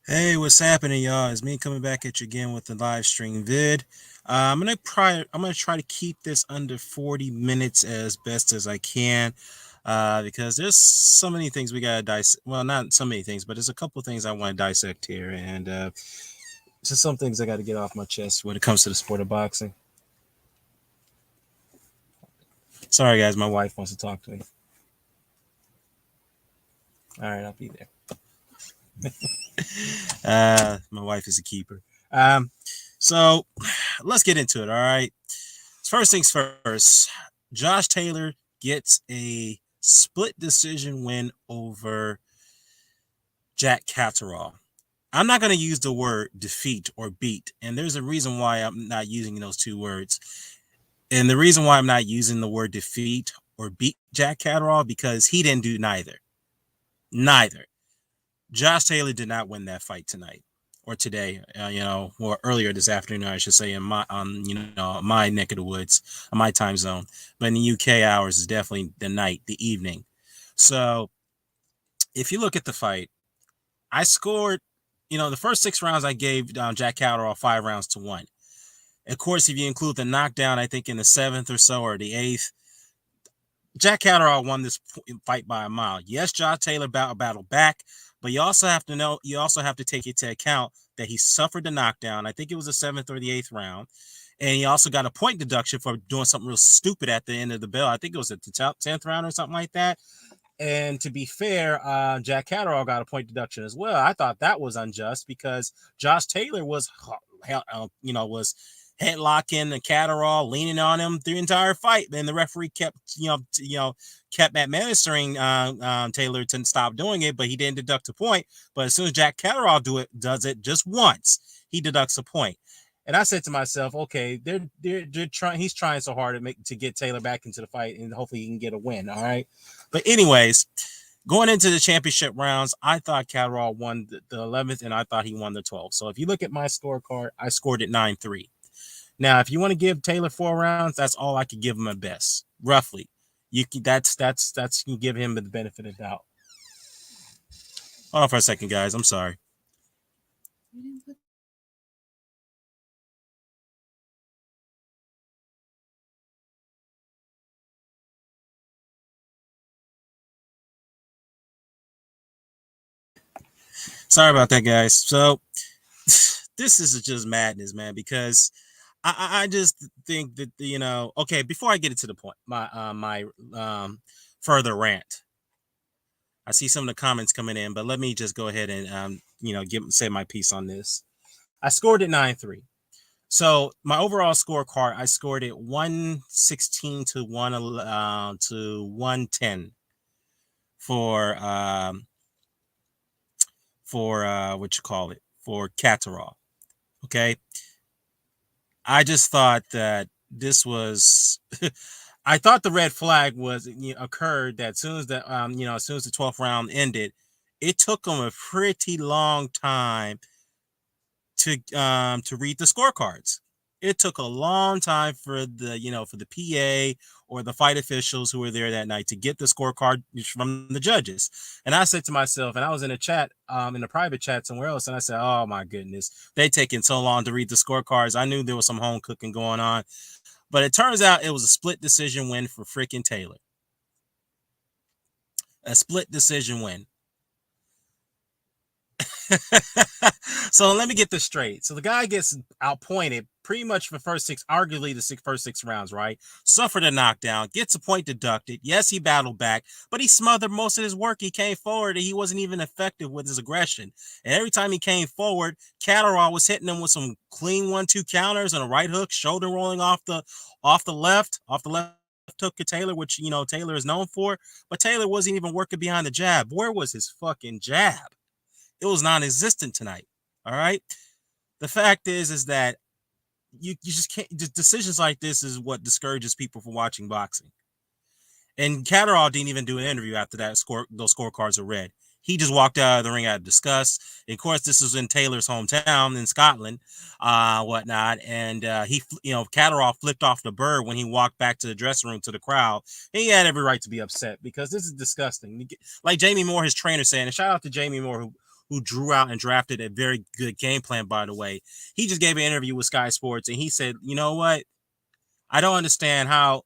Hey, what's happening, y'all? It's me coming back at you again with the live stream vid. I'm gonna try to keep this under 40 minutes as best as I can, because there's so many things we gotta dissect. Well, not so many things, but there's a couple things I want to dissect here, and just some things I got to get off my chest when it comes to the sport of boxing. Sorry, guys, my wife wants to talk to me. All right, I'll be there. My wife is a keeper. So let's get into it. All right. First things first, Josh Taylor gets a split decision win over Jack Catterall. I'm not going to use the word defeat or beat, and there's a reason why I'm not using those two words. And the reason why I'm not using the word defeat or beat Jack Catterall because he didn't do neither. Neither. Josh Taylor did not win that fight tonight or today, or earlier this afternoon, I should say, in my neck of the woods, my time zone. But in the UK hours is definitely the night, the evening. So if you look at the fight, I scored, the first 6 rounds I gave Jack Catterall 5 rounds to 1. Of course, if you include the knockdown, I think in the 7th or so or the 8th, Jack Catterall won this fight by a mile. Yes, Josh Taylor battled back, but you also have to take into account that he suffered the knockdown. I think it was the 7th or the 8th round. And he also got a point deduction for doing something real stupid at the end of the bell. I think it was at the 10th round or something like that. And to be fair, Jack Catterall got a point deduction as well. I thought that was unjust because Josh Taylor was headlocking the Catterall, leaning on him through the entire fight. And the referee kept administering Taylor to stop doing it, but he didn't deduct a point. But as soon as Jack Catterall does it just once, he deducts a point. And I said to myself, okay, they're trying. He's trying so hard to get Taylor back into the fight, and hopefully he can get a win. All right. But anyways, going into the championship rounds, I thought Catterall won the 11th, and I thought he won the 12th. So if you look at my scorecard, I scored it 9-3. Now, if you want to give Taylor 4 rounds, that's all I could give him at best, roughly. That's you give him the benefit of the doubt. Hold on for a second, guys. I'm sorry. Sorry about that, guys. So this is just madness, man, because I just think that okay, before I get into the point, my further rant. I see some of the comments coming in, but let me just go ahead and say my piece on this. I scored it 9-3. So my overall scorecard, I scored it 116 to 110 for what you call it, for Catterall. Okay. I just thought that this was I thought the red flag was occurred that as soon as the 12th round ended, it took them a pretty long time to read the scorecards. It took a long time for the PA or the fight officials who were there that night to get the scorecard from the judges. And I said to myself, and I was in a chat, in a private chat somewhere else, and I said, "Oh my goodness, they taking so long to read the scorecards." I knew there was some home cooking going on, but it turns out it was a split decision win for freaking Taylor. A split decision win. So let me get this straight. So the guy gets outpointed pretty much for arguably the first 6 rounds, right? Suffered a knockdown, gets a point deducted. Yes, he battled back, but he smothered most of his work. He came forward and he wasn't even effective with his aggression. And every time he came forward, Catterall was hitting him with some clean 1-2 counters and a right hook, shoulder rolling off the left hook to Taylor, which Taylor is known for. But Taylor wasn't even working behind the jab. Where was his fucking jab? It was non-existent tonight. All right. The fact is that you just can't. Decisions like this is what discourages people from watching boxing. And Catterall didn't even do an interview after those scorecards were read. He just walked out of the ring out of disgust. And of course, this was in Taylor's hometown in Scotland, whatnot. And Catterall flipped off the bird when he walked back to the dressing room to the crowd. And he had every right to be upset because this is disgusting. Like Jamie Moore, his trainer, saying, and shout out to Jamie Moore, who drew out and drafted a very good game plan, by the way. He just gave an interview with Sky Sports, and he said, you know what? I don't understand how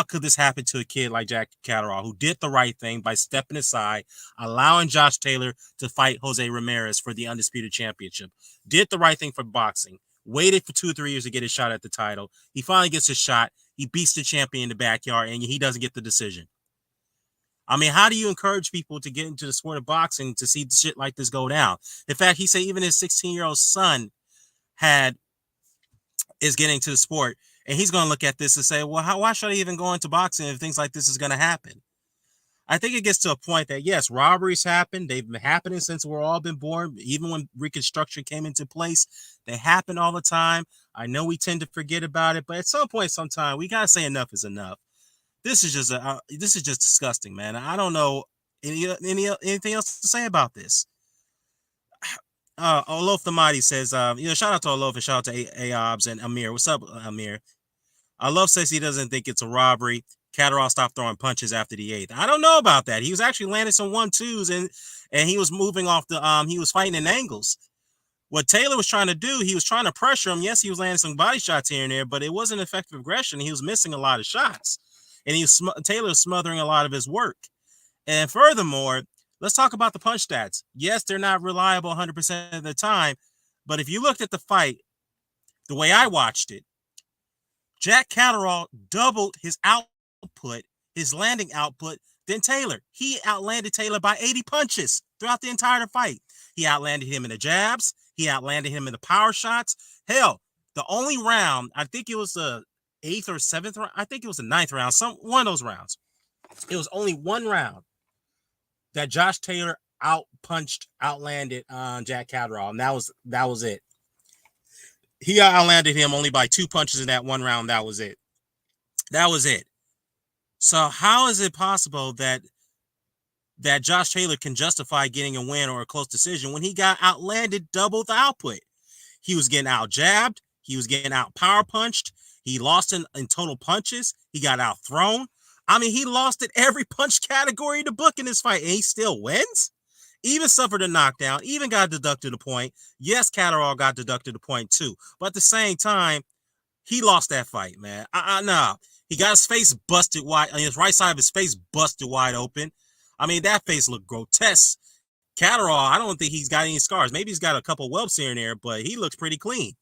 could this happen to a kid like Jack Catterall, who did the right thing by stepping aside, allowing Josh Taylor to fight Jose Ramirez for the undisputed championship, did the right thing for boxing, waited for 2 or 3 years to get his shot at the title. He finally gets his shot. He beats the champion in the backyard, and he doesn't get the decision. I mean, how do you encourage people to get into the sport of boxing to see shit like this go down? In fact, he said even his 16-year-old son is getting to the sport, and he's going to look at this and say, well, why should I even go into boxing if things like this is going to happen? I think it gets to a point that, yes, robberies happen. They've been happening since we've all been born. Even when Reconstruction came into place, they happen all the time. I know we tend to forget about it, but at some point, sometime, we got to say enough is enough. This is just disgusting, man. I don't know anything else to say about this. Olof the Mighty says, shout out to Olof and shout out to Aobs and Amir. What's up, Amir? Olof says he doesn't think it's a robbery. Catterall stopped throwing punches after the 8th. I don't know about that. He was actually landing some 1-2s and he was moving off he was fighting in angles. What Taylor was trying to do, he was trying to pressure him. Yes, he was landing some body shots here and there, but it wasn't effective aggression. He was missing a lot of shots. And Taylor was smothering a lot of his work. And furthermore, let's talk about the punch stats. Yes, they're not reliable 100% of the time, but if you looked at the fight, the way I watched it, Jack Catterall doubled his output, his landing output, than Taylor. He outlanded Taylor by 80 punches throughout the entire fight. He outlanded him in the jabs. He outlanded him in the power shots. Hell, the only round, I think it was the 8th or 7th round. I think it was the 9th round. One of those rounds. It was only one round that Josh Taylor outlanded Jack Catterall, and that was it. He outlanded him only by 2 punches in that one round. That was it. So how is it possible that Josh Taylor can justify getting a win or a close decision when he got outlanded double the output? He was getting out jabbed. He was getting out power punched. He lost in total punches. He got out thrown. I mean, he lost at every punch category in the book in this fight, and he still wins? Even suffered a knockdown, even got deducted a point. Yes, Catterall got deducted a point too. But at the same time, he lost that fight, man. Nah. He got his face busted wide, his right side of his face busted wide open. I mean, that face looked grotesque. Catterall, I don't think he's got any scars. Maybe he's got a couple whelps here and there, but he looks pretty clean.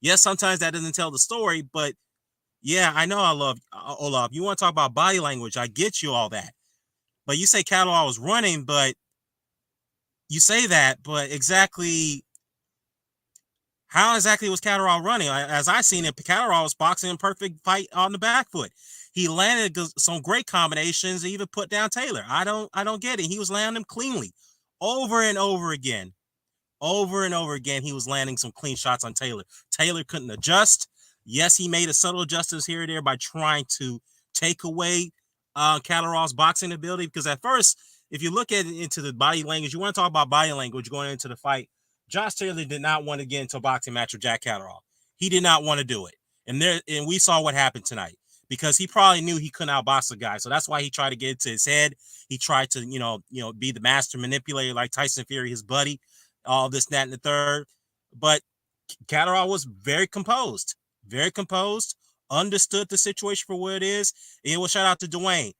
Yes, sometimes that doesn't tell the story, but yeah, I know I love Olaf. You want to talk about body language, I get you all that. But you say Catterall was running, but you say that, but exactly how exactly was Catterall running? As I seen it, Catterall was boxing in perfect fight on the back foot. He landed some great combinations, even put down Taylor. I don't get it. He was landing them cleanly over and over again. Over and over again, he was landing some clean shots on Taylor. Taylor couldn't adjust. Yes, he made a subtle adjustments here and there by trying to take away Catterall's boxing ability, because at first, if you look at it into the body language, you want to talk about body language going into the fight, Josh Taylor did not want to get into a boxing match with Jack Catterall. He did not want to do it. And we saw what happened tonight, because he probably knew he couldn't outbox the guy. So that's why he tried to get into his head. He tried to, be the master manipulator like Tyson Fury, his buddy, all this, that, and the third. But Catterall was very composed, understood the situation for what it is. And it was shout out to Dwayne.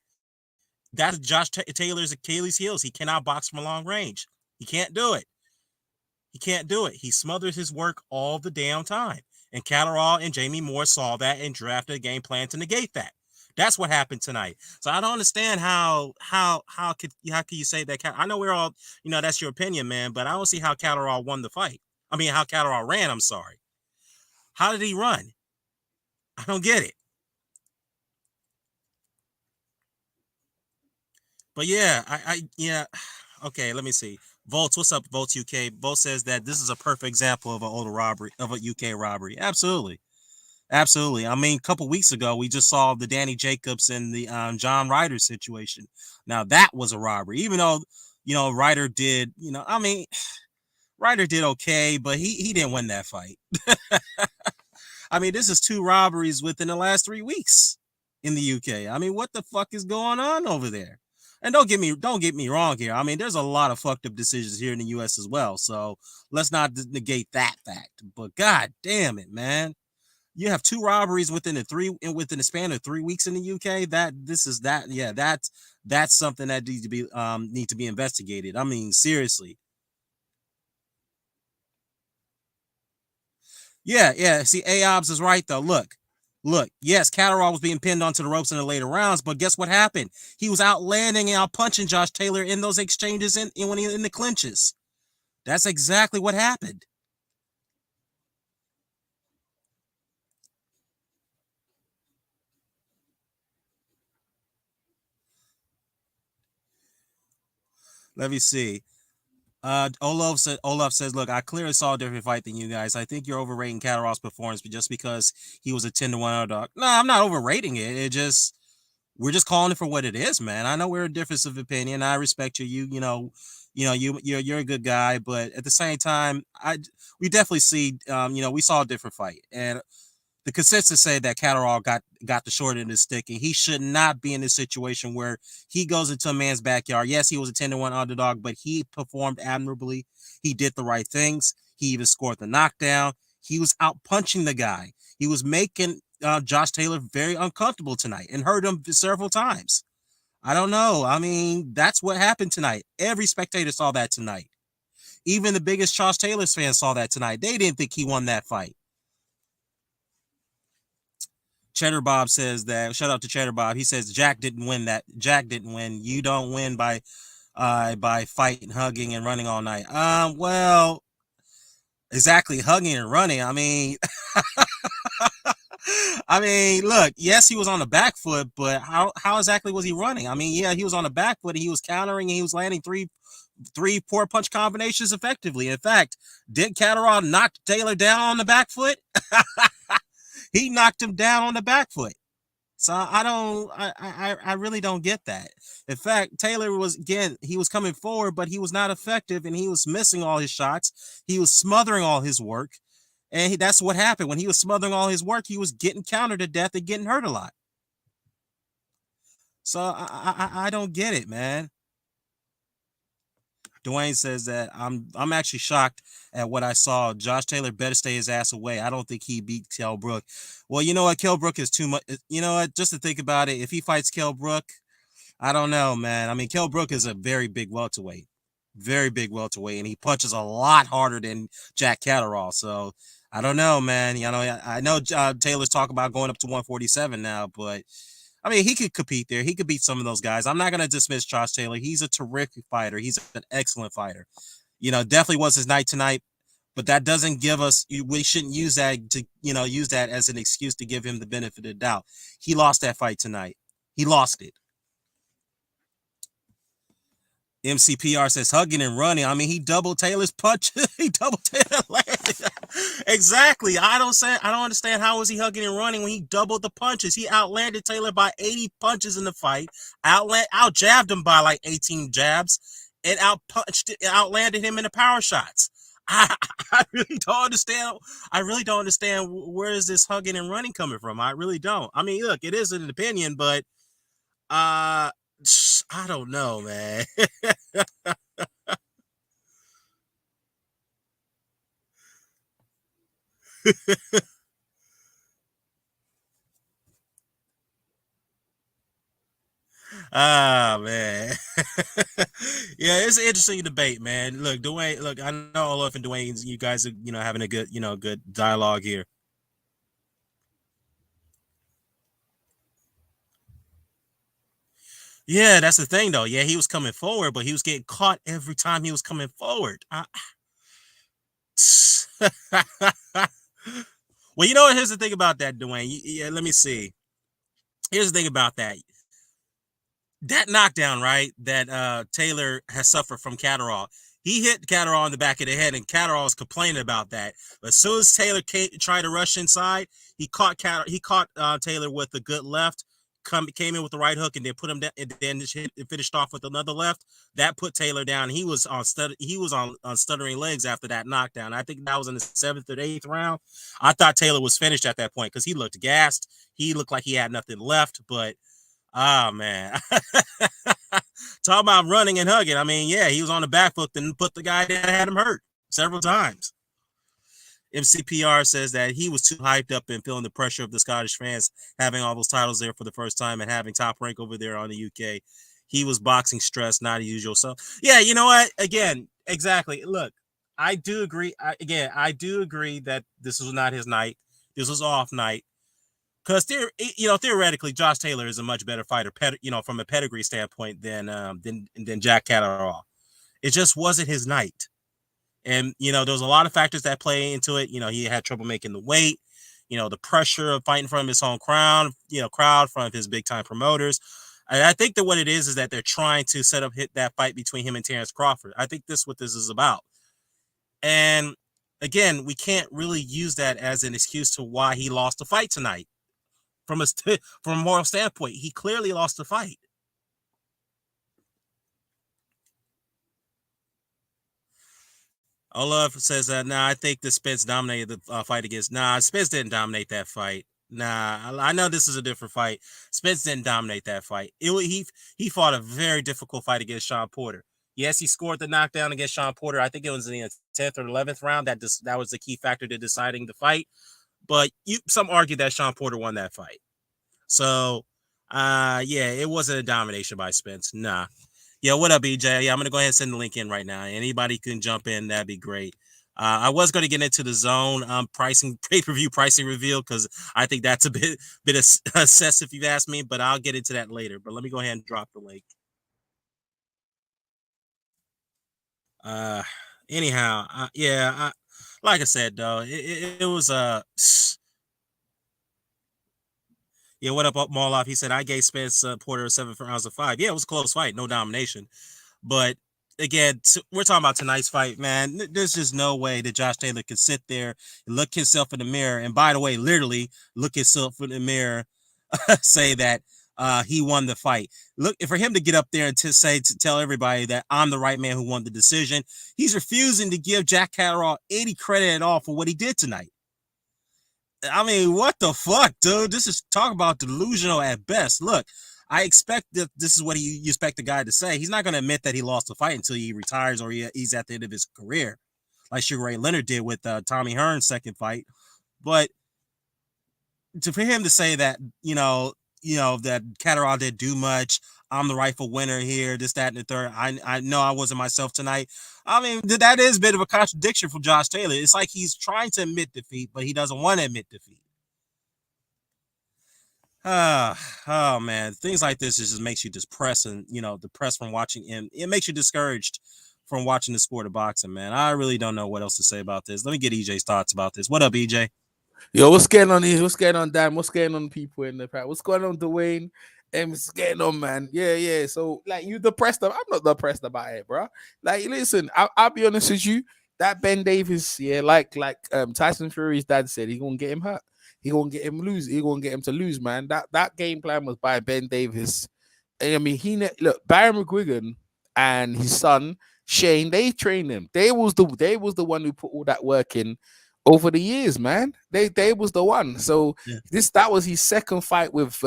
That's Josh Taylor's Achilles heels. He cannot box from a long range. He can't do it. He smothers his work all the damn time. And Catterall and Jamie Moore saw that and drafted a game plan to negate that. That's what happened tonight. So I don't understand how could you say that? I know we're all, that's your opinion, man, but I don't see how Catterall won the fight. I mean, how Catterall ran, I'm sorry. How did he run? I don't get it. But yeah, okay, let me see. Volts, what's up, Volts UK? Volts says that this is a perfect example of a UK robbery. Absolutely. I mean, a couple weeks ago, we just saw the Danny Jacobs and the John Ryder situation. Now, that was a robbery, even though, Ryder did, Ryder did okay, but he didn't win that fight. I mean, this is 2 robberies within the last 3 weeks in the UK. I mean, what the fuck is going on over there? And don't get me wrong here. I mean, there's a lot of fucked up decisions here in the U.S. as well. So let's not negate that fact. But god damn it, man. You have two robberies within the span of 3 weeks in the UK. That's something that needs to be investigated. I mean, seriously. Yeah, yeah. See, Aobs is right though. Look. Yes, Catterall was being pinned onto the ropes in the later rounds, but guess what happened? He was outlanding and out punching Josh Taylor in those exchanges when he in the clinches. That's exactly what happened. Let me see. Olaf says, look, I clearly saw a different fight than you guys. I think you're overrating Catterall's performance just because he was a 10-1 underdog. No, I'm not overrating it. We're just calling it for what it is, man. I know we're a difference of opinion. I respect you. You're a good guy, but at the same time, we definitely see we saw a different fight. And the consensus say that Catterall got the short end of the stick, and he should not be in this situation where he goes into a man's backyard. Yes, he was a 10-1 underdog, but he performed admirably. He did the right things. He even scored the knockdown. He was out punching the guy. He was making Josh Taylor very uncomfortable tonight and hurt him several times. I don't know. I mean, that's what happened tonight. Every spectator saw that tonight. Even the biggest Josh Taylor fans saw that tonight. They didn't think he won that fight. Cheddar Bob says that. Shout out to Cheddar Bob. He says Jack didn't win that. Jack didn't win. You don't win by fighting, hugging, and running all night. Well, exactly, hugging and running. I mean, look, yes, he was on the back foot, but how exactly was he running? I mean, yeah, he was on the back foot. And he was countering, and he was landing three poor punch combinations effectively. In fact, did Catterall knock Taylor down on the back foot? He knocked him down on the back foot. So I really don't get that. In fact, Taylor he was coming forward, but he was not effective, and he was missing all his shots. He was smothering all his work, and that's what happened. When he was smothering all his work, he was getting countered to death and getting hurt a lot. So I don't get it, man. Dwayne says that I'm actually shocked at what I saw. Josh Taylor better stay his ass away. I don't think he beat Kell Brook. Well, you know what? Kell Brook is too much. You know what? Just to think about it, if he fights Kell Brook, I don't know, man. I mean, Kell Brook is a very big welterweight, and he punches a lot harder than Jack Catterall. So I don't know, man. I know Taylor's talking about going up to 147 now, but I mean, he could compete there. He could beat some of those guys. I'm not going to dismiss Josh Taylor. He's a terrific fighter. He's an excellent fighter. Definitely was his night tonight, but that doesn't give us, we shouldn't use that as an excuse to give him the benefit of the doubt. He lost that fight tonight. He lost it. MCPR says hugging and running. I mean, he doubled Taylor's punch. He doubled Taylor. Exactly. I don't understand how was he hugging and running when he doubled the punches. He outlanded Taylor by 80 punches in the fight. Out jabbed him by like 18 jabs, and outlanded him in the power shots. I really don't understand. I really don't understand where is this hugging and running coming from. I really don't. I mean, look, it is an opinion, but I don't know, man. Man. Yeah, it's an interesting debate, man. Look, Dwayne, I know Olaf and Dwayne, you guys are, having a good dialogue here. Yeah, that's the thing though. Yeah, he was coming forward, but he was getting caught every time he was coming forward. Well, you know what? Here's the thing about that, Dwayne. Yeah, let me see. Here's the thing about that. That knockdown, right? That Taylor has suffered from Catterall. He hit Catterall in the back of the head, and Catterall was complaining about that. But as soon as Taylor tried to rush inside, he caught Taylor with a good left, came in with the right hook, and then put him down, and then finished off with another left. That put Taylor down. He was on stuttering legs after that knockdown. I think that was in the 7th or 8th round. I thought Taylor was finished at that point because he looked gassed. He looked like he had nothing left, but man. Talk about running and hugging. I mean, yeah, he was on the back foot and put the guy that had him hurt several times. MCPR says that he was too hyped up and feeling the pressure of the Scottish fans having all those titles there for the first time and having Top Rank over there on the UK. He was boxing stressed, not usual. So, yeah, you know what? Again, exactly. Look, I do agree. I do agree that this was not his night. This was off night. Because theoretically, Josh Taylor is a much better fighter, from a pedigree standpoint than Jack Catterall. It just wasn't his night. And, there's a lot of factors that play into it. He had trouble making the weight, the pressure of fighting from his home crowd from his big time promoters. And I think that what it is that they're trying to set up that fight between him and Terrence Crawford. I think what this is about. And again, we can't really use that as an excuse to why he lost the fight tonight. From a moral standpoint, he clearly lost the fight. Olaf says that, I think that Spence dominated the fight against. Spence didn't dominate that fight. I know this is a different fight. Spence didn't dominate that fight. He fought a very difficult fight against Sean Porter. Yes, he scored the knockdown against Sean Porter. I think it was in the 10th or 11th round. That was the key factor to deciding the fight. But some argue that Sean Porter won that fight. So, it wasn't a domination by Spence. Nah. Yeah, what up, EJ? Yeah, I'm going to go ahead and send the link in right now. Anybody can jump in. That'd be great. I was going to get into the zone pricing, pay-per-view pricing reveal, because I think that's a bit excessive if you've asked me, but I'll get into that later. But let me go ahead and drop the link. Anyhow, like I said, though, it was yeah, what up, Moloff? He said, I gave Spence Porter 7 rounds of 5. Yeah, it was a close fight, no domination. But again, we're talking about tonight's fight, man. There's just no way that Josh Taylor could sit there and look himself in the mirror. And by the way, literally look himself in the mirror, say that he won the fight. Look, for him to get up there and to tell everybody that I'm the right man who won the decision, he's refusing to give Jack Catterall any credit at all for what he did tonight. I mean, what the fuck, dude? This is talk about delusional at best. Look, I expect that this is what you expect the guy to say. He's not going to admit that he lost the fight until he retires or he's at the end of his career, like Sugar Ray Leonard did with Tommy Hearn's second fight. But for him to say that, that Catterall didn't do much, I'm the rightful winner here, this, that, and the third. I know I wasn't myself tonight. I mean, that is a bit of a contradiction from Josh Taylor. It's like he's trying to admit defeat, but he doesn't want to admit defeat. Oh man, things like this just makes you depressed and depressed from watching him. It makes you discouraged from watching the sport of boxing, man. I really don't know what else to say about this. Let me get EJ's thoughts about this. What up, EJ? Yo, what's going on here? What's going on, Dan? What's going on, people in the crowd? What's going on, Dwayne? What's going on, man? Yeah. So, like, you depressed? I'm not depressed about it, bro. Like, listen, I'll be honest with you. That Ben Davis, like Tyson Fury's dad said, he's gonna get him hurt. He gonna get him lose. He gonna get him to lose, man. That game plan was by Ben Davis. And, I mean, look, Barry McGuigan and his son Shane, they trained him. They was the one who put all that work in over the years, man. They was the one. So that was his second fight with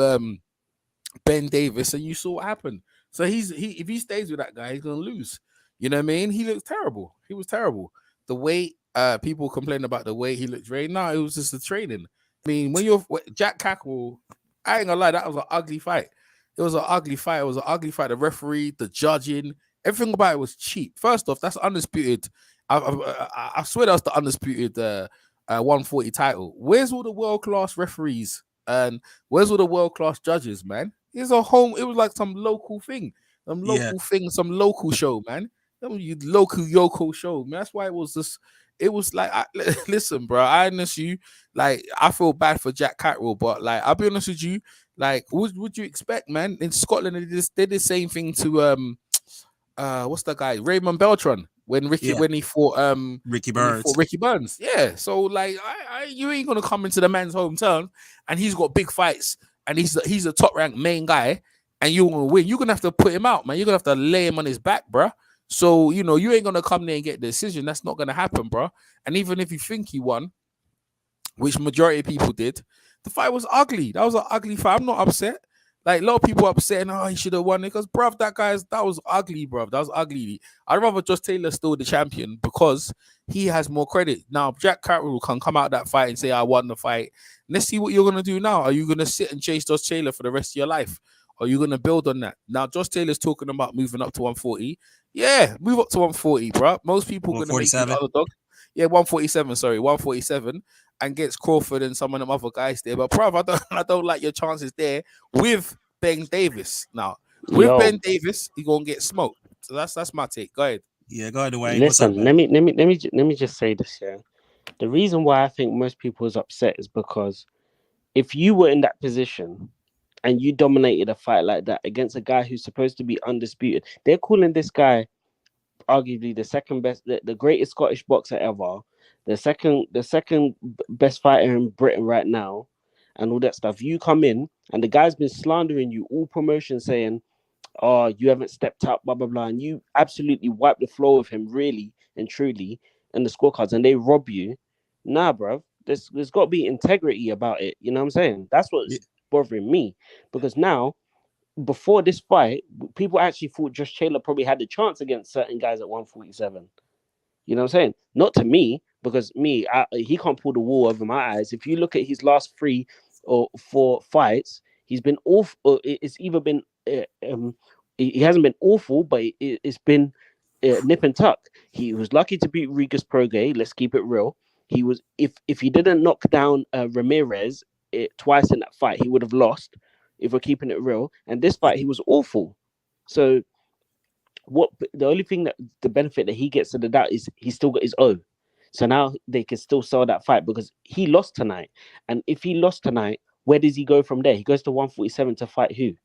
Ben Davis, and you saw what happened. So if he stays with that guy, he's gonna lose. You know what I mean? He looks terrible. He was terrible. The weight, people complain about the weight. He looked very it was just the training. I mean, when you're Jack Catterall, I ain't gonna lie, that was an ugly fight. It was an ugly fight. It was an ugly fight. The referee, the judging, everything about it was cheap. First off, that's undisputed. I swear that's the undisputed 140 title. Where's all the world class referees and where's all the world class judges, man? It was like some local thing, some local show, man. Some local Yoko show, man. That's why it was just. It was like, listen, bro. I honestly, like, I feel bad for Jack Catterall, but like, I'll be honest with you, like, what would you expect, man? In Scotland, they did the same thing to what's the guy, Raymond Beltran, when he fought Ricky Burns. Yeah. So like, you ain't gonna come into the man's hometown and he's got big fights and he's a top ranked main guy and you're gonna win. You're gonna have to put him out, man. You're gonna have to lay him on his back, bro. So you ain't gonna come there and get the decision. That's not gonna happen, bro. And even if you think he won, which majority of people did, the fight was ugly. That was an ugly fight. I'm not upset. Like a lot of people upset, oh, he should have won it because, bruv, that was ugly, bruv. That was ugly. I'd rather Josh Taylor still the champion because he has more credit. Now, Jack Carroll can come out that fight and say, I won the fight. Let's see what you're gonna do now. Are you gonna sit and chase Josh Taylor for the rest of your life? Or are you gonna build on that? Now, Josh Taylor's talking about moving up to 140. Yeah, move up to 140, bruv. Most people are gonna make you the 147. underdog. Yeah, 147. Sorry, 147, and gets Crawford and some of them other guys there. But bruv, I don't like your chances there with Ben Davis. Now, with Yo, Ben Davis, you're gonna get smoked. So that's my take. Go ahead. Yeah, go ahead, Dwayne. What's up, listen, man? let me just say this, yeah. The reason why I think most people is upset is because if you were in that position and you dominated a fight like that against a guy who's supposed to be undisputed, they're calling this guy arguably the second best, the greatest Scottish boxer ever, the second best fighter in Britain right now, and all that stuff. You come in and the guy's been slandering you all promotion, saying, "Oh, you haven't stepped up," blah blah blah, and you absolutely wipe the floor with him, really and truly, in the scorecards, and they rob you. Nah, bro. There's got to be integrity about it. You know what I'm saying? That's Yeah, what's bothering me because now before this fight, people actually thought Josh Taylor probably had a chance against certain guys at 147. You know what I'm saying? Not to me, because he can't pull the wool over my eyes. If you look at his last 3 or 4 fights, he's been awful. It's either been he hasn't been awful, but it's been nip and tuck. He was lucky to beat Rigas Proge. Let's keep it real. He was if he didn't knock down Ramirez twice in that fight, he would have lost. If we're keeping it real, and this yeah, fight he was awful. So what the only thing that the benefit that he gets to the doubt is he's still got his own. So now they can still sell that fight because he lost tonight. And if he lost tonight, where does he go from there? He goes to 147 to fight who? Do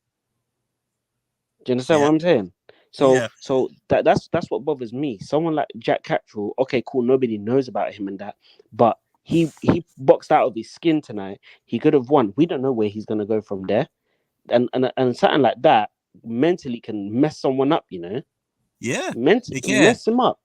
you understand yeah, what I'm saying? So yeah, so that's what bothers me. Someone like Jack Catterall, okay, cool, nobody knows about him and that, but he boxed out of his skin tonight. He could have won. We don't know where he's gonna go from there. And something like that mentally can mess someone up, you know. yeah. It can. Mess him up.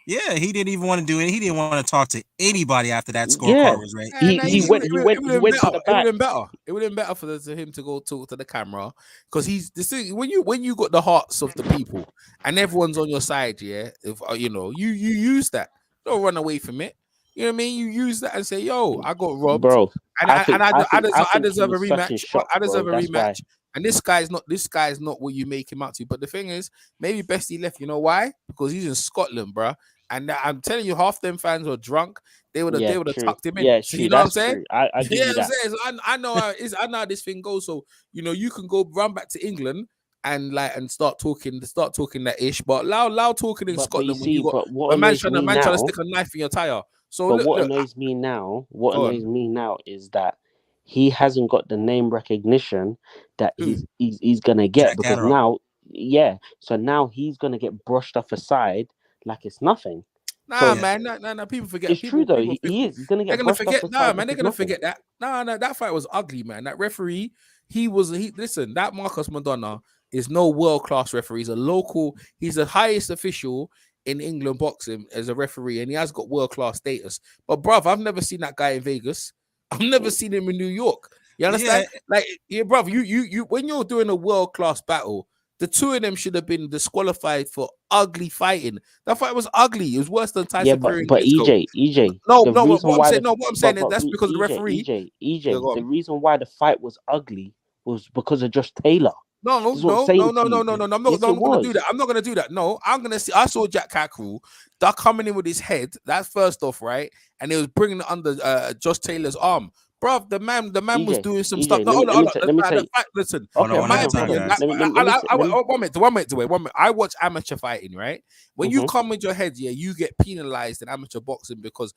Yeah, he didn't even want to do it. He didn't want to talk to anybody after that scorecard Yeah, was right. And he went he went it would he have been went to better. the It would back. have been better. It would have been better for him to go talk to the camera because he's this thing when you got the hearts of the people and everyone's on your side. Yeah, if you use that. Don't run away from it. You know what I mean? You use that and say, "Yo, I got robbed, Bro, and I think I I think he deserve a was such in rematch. shock, I deserve bro. a That's why. rematch." And this guy's not what you make him out to. But the thing is, maybe Bestie left. You know why? Because he's in Scotland, bro. And I'm telling you, half them fans were drunk. Yeah, They would have true. tucked him in. Yeah, So true. you know what I'm That's saying? true. I give Yeah, you I'm that. saying. So I know how it is. I know how this thing goes. So you can go run back to England and start talking that ish. But loud talking in But you Scotland when see, you got but what a annoys me man trying to now, stick a knife in your tire. So but what look, annoys me now, what go on. annoys me now is that he hasn't got the name recognition that Who? he's gonna get Jack because Catterall. now, yeah, so now he's gonna get brushed off aside like it's nothing. Nah, Yeah, So man, nah. People forget. it's true though. People think He's gonna they're get gonna brushed off forget. Nah, aside man, like they're it's gonna nothing. forget that. Nah, that fight was ugly, man. That referee, he. Listen, that Marcus Madonna is no world class referee. He's a local. He's the highest official in England boxing as a referee, and he has got world class status. But bruv, I've never seen that guy in Vegas. I've never seen him in New York. You yeah, understand? Like, yeah, bruv, you when you're doing a world class battle. The two of them should have been disqualified for ugly fighting. That fight was ugly. It was worse than Yeah, Tyson but Fury and but Klitschko. EJ, No, the no. reason What I'm why saying, the no. What I'm saying is but that's because of the referee. Yeah, go EJ, on. the reason why the fight was ugly was because of Josh Taylor. No, no, This is what I'm no, no, saying no, to no, you. no, no, no. Yes, I'm it not gonna do was. that. I'm not gonna do that. No, I'm gonna see. I saw Jack Cackrell that coming in with his head. That's first off, right? And he was bringing it under Josh Taylor's arm, bro. The man was doing some stuff. EJ, No, hold on. let me tell you. Listen, hold on, Okay, in one my at hold a on, time, hold on. opinion, guys. Let me. 1 minute. I watch amateur fighting, right? When you Mm-hmm. come with your head, yeah, you get penalized in amateur boxing because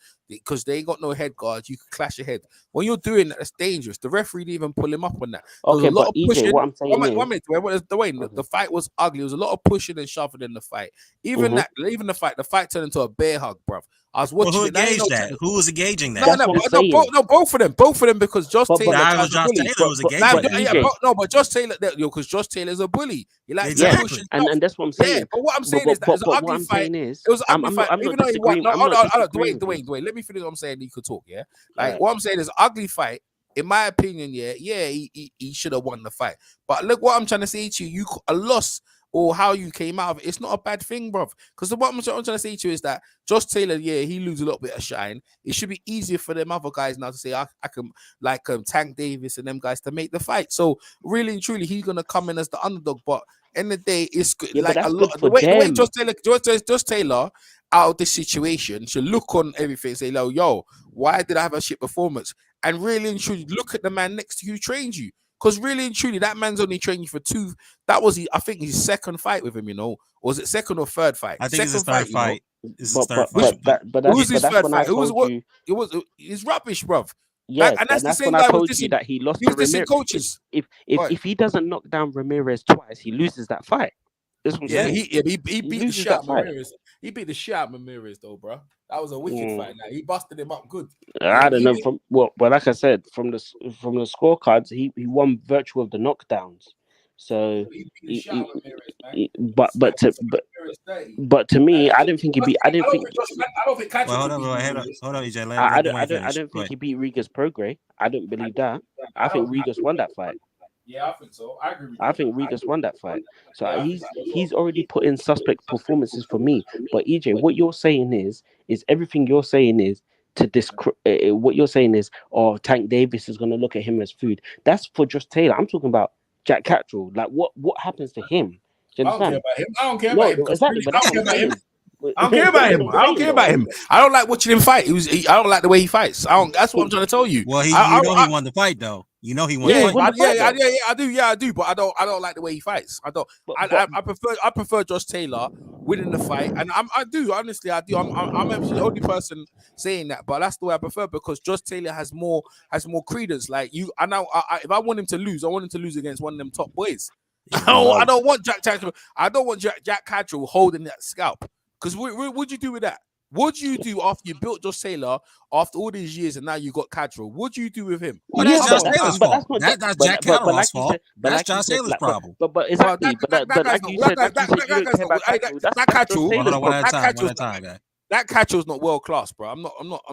they ain't got no head guards. You can clash your head. When you're doing that, that's dangerous. The referee didn't even pull him up on that. There was a Okay, lot but of EJ, pushing. what I'm saying One is, minute, Dwayne, okay. the fight was ugly. There was a lot of pushing and shoving in the fight. Mm-hmm. Even the fight turned into a bear hug, bruv. I was Well, watching who it. That ain't no engaged that? technical. Who was engaging No, that? That's no, what I'm both, saying. no, both of them, because Josh But Taylor Nah, it tried was to Josh bully. Taylor who was Nah, engaging but that. yeah, EJ, but Josh Taylor, because Josh Taylor's a bully. He likes to yeah, push Exactly. and stuff. and that's what I'm Yeah, saying. but what I'm saying is that it's an But what ugly I'm fight. saying is, It was an ugly fight, I'm not even though he won. disagreeing. No, I'm not disagreeing Dwayne, with you. Let me finish what I'm saying. You could talk, yeah. All Like right. what I'm saying is ugly fight. in my opinion, he should have won the fight. But look, what I'm trying to say to you, a loss or how you came out of it, it's not a bad thing, bruv. Because what I'm trying to say to you is that Josh Taylor, he loses a little bit of shine. It should be easier for them other guys now to say, I can, like Tank Davis and them guys, to make the fight. So really and truly, he's gonna come in as the underdog. But end of the day, it's Yeah, like but a that's lot. good The for way them. Josh Taylor out of this situation should look on everything and say, yo, why did I have a shit performance? And really and truly, look at the man next to you who trained you. Because really and truly, that man's only trained you for two. That was, I think, his second fight with him, Or was it second or third fight? I think it's his Second third fight. It's his But third but fight. Who was his that's third when I fight? It was told you. it's rubbish, bruv. Yeah, And that's the that's same when I guy told with you that he lost he to was dissing Ramirez. coaches. If he doesn't knock down Ramirez twice, he loses that fight. That's what I'm Yeah, saying. he beat the loses shit that out of fight. Ramirez. He beat the shit out of Ramirez, though, bro. That was a wicked fight. Now he busted him up good. I don't know but like I said, from the scorecards, he won virtue of the knockdowns. So, He beat the shit out of Ramirez, man. but to me, I don't think he beat. I don't think. I don't think Catcher Well, could beat Ramirez. hold on, EJ. I Let Dwayne finish. don't think he beat Rigas Prograis. I don't believe that. I think Rigas won that fight. Yeah, I think so. I agree with you. I think Rigas won that fight. So he's already put in suspect performances for me. But EJ, what you're saying is everything you're saying is what you're saying is, oh, Tank Davis is going to look at him as food. That's for Josh Taylor. I'm talking about Jack Catterall. Like, what happens to him? Do you understand? I don't care about him. Exactly, but that's what I'm saying. I don't care about him. I don't care about him. I don't like watching him fight. I don't like the way he fights. That's what I'm trying to tell you. Well, he won the fight, though. You know he won. Yeah, the fight. I do. But I don't like the way he fights. I don't. I prefer Josh Taylor winning the fight, and I do. Honestly, I do. I'm actually the only person saying that, but that's the way I prefer, because Josh Taylor has more credence. Like you, I know. If I want him to lose, I want him to lose against one of them top boys. I don't want Jack Catterall. I don't want Jack Catterall holding that scalp. Because what'd you do with that? What'd you do after you built Josh Taylor after all these years and now you got Catterall? What'd you do with him? Well, that's Josh Taylor's fault. That's Jack Catterall's fault. That's Josh Taylor's problem. But exactly. But like you said, you don't care about Catterall. That's Josh Taylor's one at a time, guy. That Catterall's not world class, bro. I'm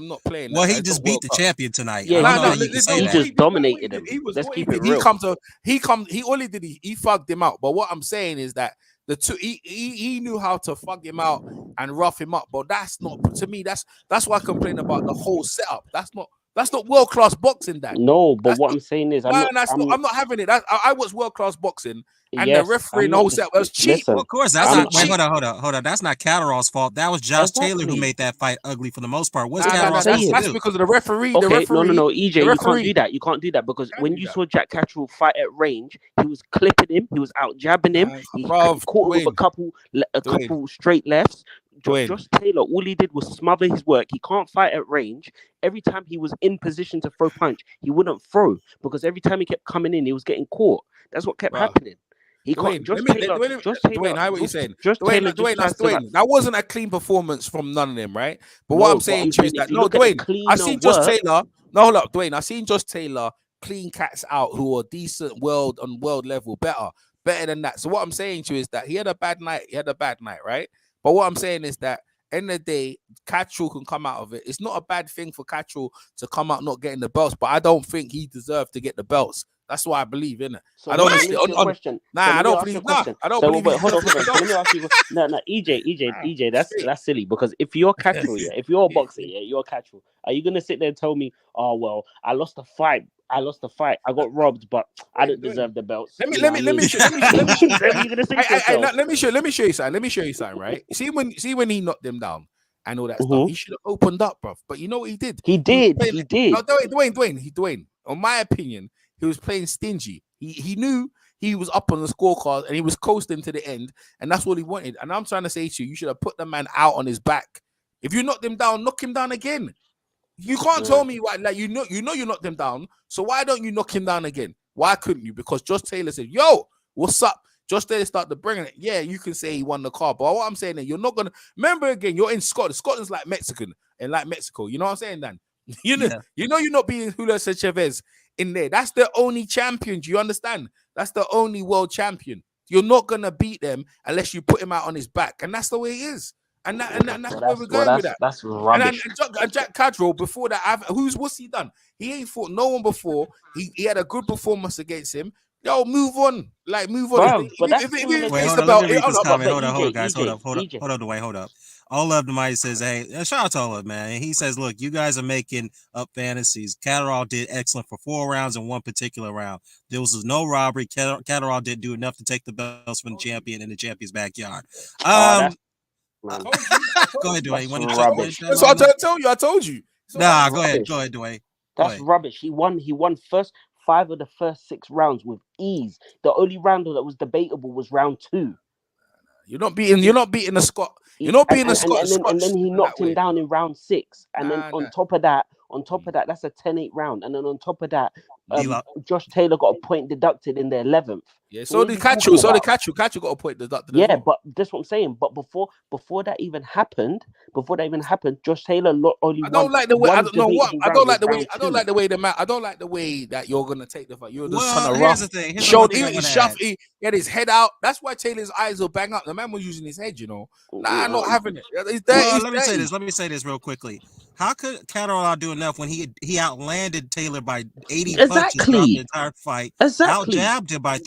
not playing. Well, he just beat the champion tonight. Yeah, he just dominated him. Let's keep it real. All he did, he fucked him out. But what I'm saying is that the two, he knew how to fuck him out and rough him up. But that's not, to me. That's why I complain about the whole setup. That's not world class boxing. That no, but what I'm saying is, I'm not having it. I watch world class boxing. And the referee and the whole set was cheap. Listen, well, of course, that's not. Wait, hold on. That's not Catterall's fault. That was Josh Taylor who made that fight ugly for the most part. What's Catterall's fault? That's because of the referee. Okay, the referee, no, EJ, you can't do that. You can't do that because when you saw Jack Catterall fight at range, he was clipping him. He was out jabbing him. He caught him with a couple straight lefts. Josh Taylor, all he did was smother his work. He can't fight at range. Every time he was in position to throw punch, he wouldn't throw because every time he kept coming in, he was getting caught. That's what kept happening. Dwayne, how are you saying? Dwayne, that wasn't a clean performance from none of them, right? But what I'm saying is that Dwayne, I seen Josh Taylor. No, hold up, Dwayne. I seen Josh Taylor clean cats out who are decent world level, better than that. So what I'm saying to you is that he had a bad night. Right? But what I'm saying is that end of the day, Catterall can come out of it. It's not a bad thing for Catterall to come out not getting the belts, but I don't think he deserved to get the belts. That's why I believe in it. So I don't question. I don't believe. I don't believe. Hold on. So let me ask you. No, EJ, that's silly because if you're Catterall, if you're a boxer, you're Catterall. Are you gonna sit there and tell me, oh well, I lost the fight. I got robbed, but I don't deserve the belts. Let me show you something. Right? See when he knocked them down and all that stuff, he should have opened up, bro. But you know what he did? He did. No, Dwayne. On my opinion, he was playing stingy. He knew he was up on the scorecard and he was coasting to the end, and that's what he wanted. And I'm trying to say to you, you should have put the man out on his back. If you knocked him down, knock him down again. You can't tell me why. Like you know you knocked him down. So why don't you knock him down again? Why couldn't you? Because Josh Taylor said, "Yo, what's up?" Josh Taylor started bringing it. Yeah, you can say he won the car, but what I'm saying is, you're not gonna remember again. You're in Scotland. Scotland's like Mexican and like Mexico. You know what I'm saying, Dan? You know you're not being Julio Chavez in there. That's the only champion. Do you understand? That's the only world champion. You're not gonna beat them unless you put him out on his back, and that's the way it is. that's Well, where we're that's well, going with that. that's And rubbish. Jack Cadwell before that, what's he done? He ain't fought no one before. He had a good performance against him. Yo, move on, like move on. Bro, but that's If similar he Wait, takes to hold the on. Let belt, me read this comment. but Hold on, EJ, guys. EJ, Hold on, Dwayne. Hold up. All of Demai says, hey, shout out to all of man. And he says, look, you guys are making up fantasies. Catterall did excellent for 4 rounds in one particular round. There was no robbery. Catterall didn't do enough to take the belts from the champion in the champion's backyard. That's I man. told you. Go ahead, Dwayne. That's Want to rubbish. chime That's what on that? I told you. So That's Nah, go ahead. rubbish. Go ahead, Dwayne. Go That's ahead. rubbish. He won first 5 of the first 6 rounds with ease. The only round that was debatable was round 2. you're not beating the Scott. You're He, not and, beating the and, and, Scott and then and Scotch then he in that knocked him way. down in round 6. And then Nah. on top of that, that's a 10-8 round. And then on top of that, D-Lock. Josh Taylor got a point deducted in the 11th. Yeah, So what so are did you Catch talking So did about? Catch Catch got a point deducted as Yeah, well. but that's what I'm saying. But before that even happened, Josh Taylor only I don't won like the way. I one don't know what. debatable I round don't like with the way. round I don't 2. like the way I don't like the way that you're gonna take the fight. You're just trying Well, to here's rough. the thing. Here's the one Showed thing I he want to shuff. add. He had his head out. That's why Taylor's eyes will bang up. The man was using his head. Nah, I'm not having it. He's dirty. Well, He's let me say dirty. this. Let me say this real quickly. How could Catterall do enough when he outlanded Taylor by 80 punches throughout the Exactly. entire fight, out Exactly. jabbed him by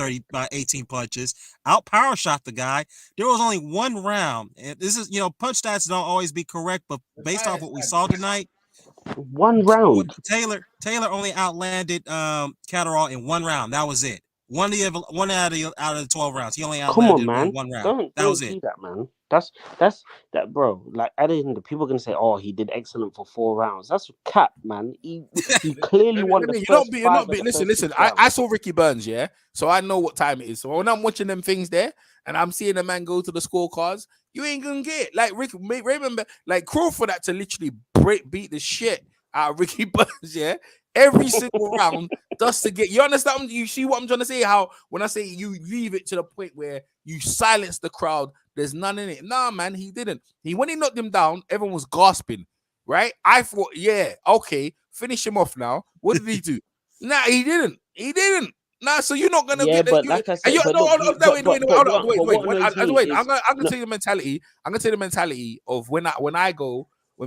18 punches, out power shot the guy? There was only one round. And this is, punch stats don't always be correct, but based off what we saw tonight, One round. Taylor only outlanded Catterall in one round. That was it. One out of the 12 rounds. He only Come on, outlanded him in man. one round. Don't That was don't it. do that, man. That's that, bro. Like, at the end, the people are gonna say, "Oh, he did excellent for 4 rounds." That's cap, man. He clearly won the first You're five not of being. the Listen, first listen. 6 rounds. I saw Ricky Burns, yeah, so I know what time it is. So when I'm watching them things there, and I'm seeing a man go to the scorecards, you ain't gonna get it. Like remember, like Crawford had to literally beat the shit out of Ricky Burns, yeah, every single round, just to get. You understand? You see what I'm trying to say? How when I say you leave it to the point where you silence the crowd, there's none in it. Nah, man, he didn't. When he knocked him down, everyone was gasping. Right? I thought, yeah, okay, finish him off now. What did he do? Nah, he didn't. He didn't. Nah, so you're not gonna Yeah, get the. but like I said, but No, look, wait. what annoys me Wait. is I'm gonna tell you the mentality. I'm gonna tell you the mentality of when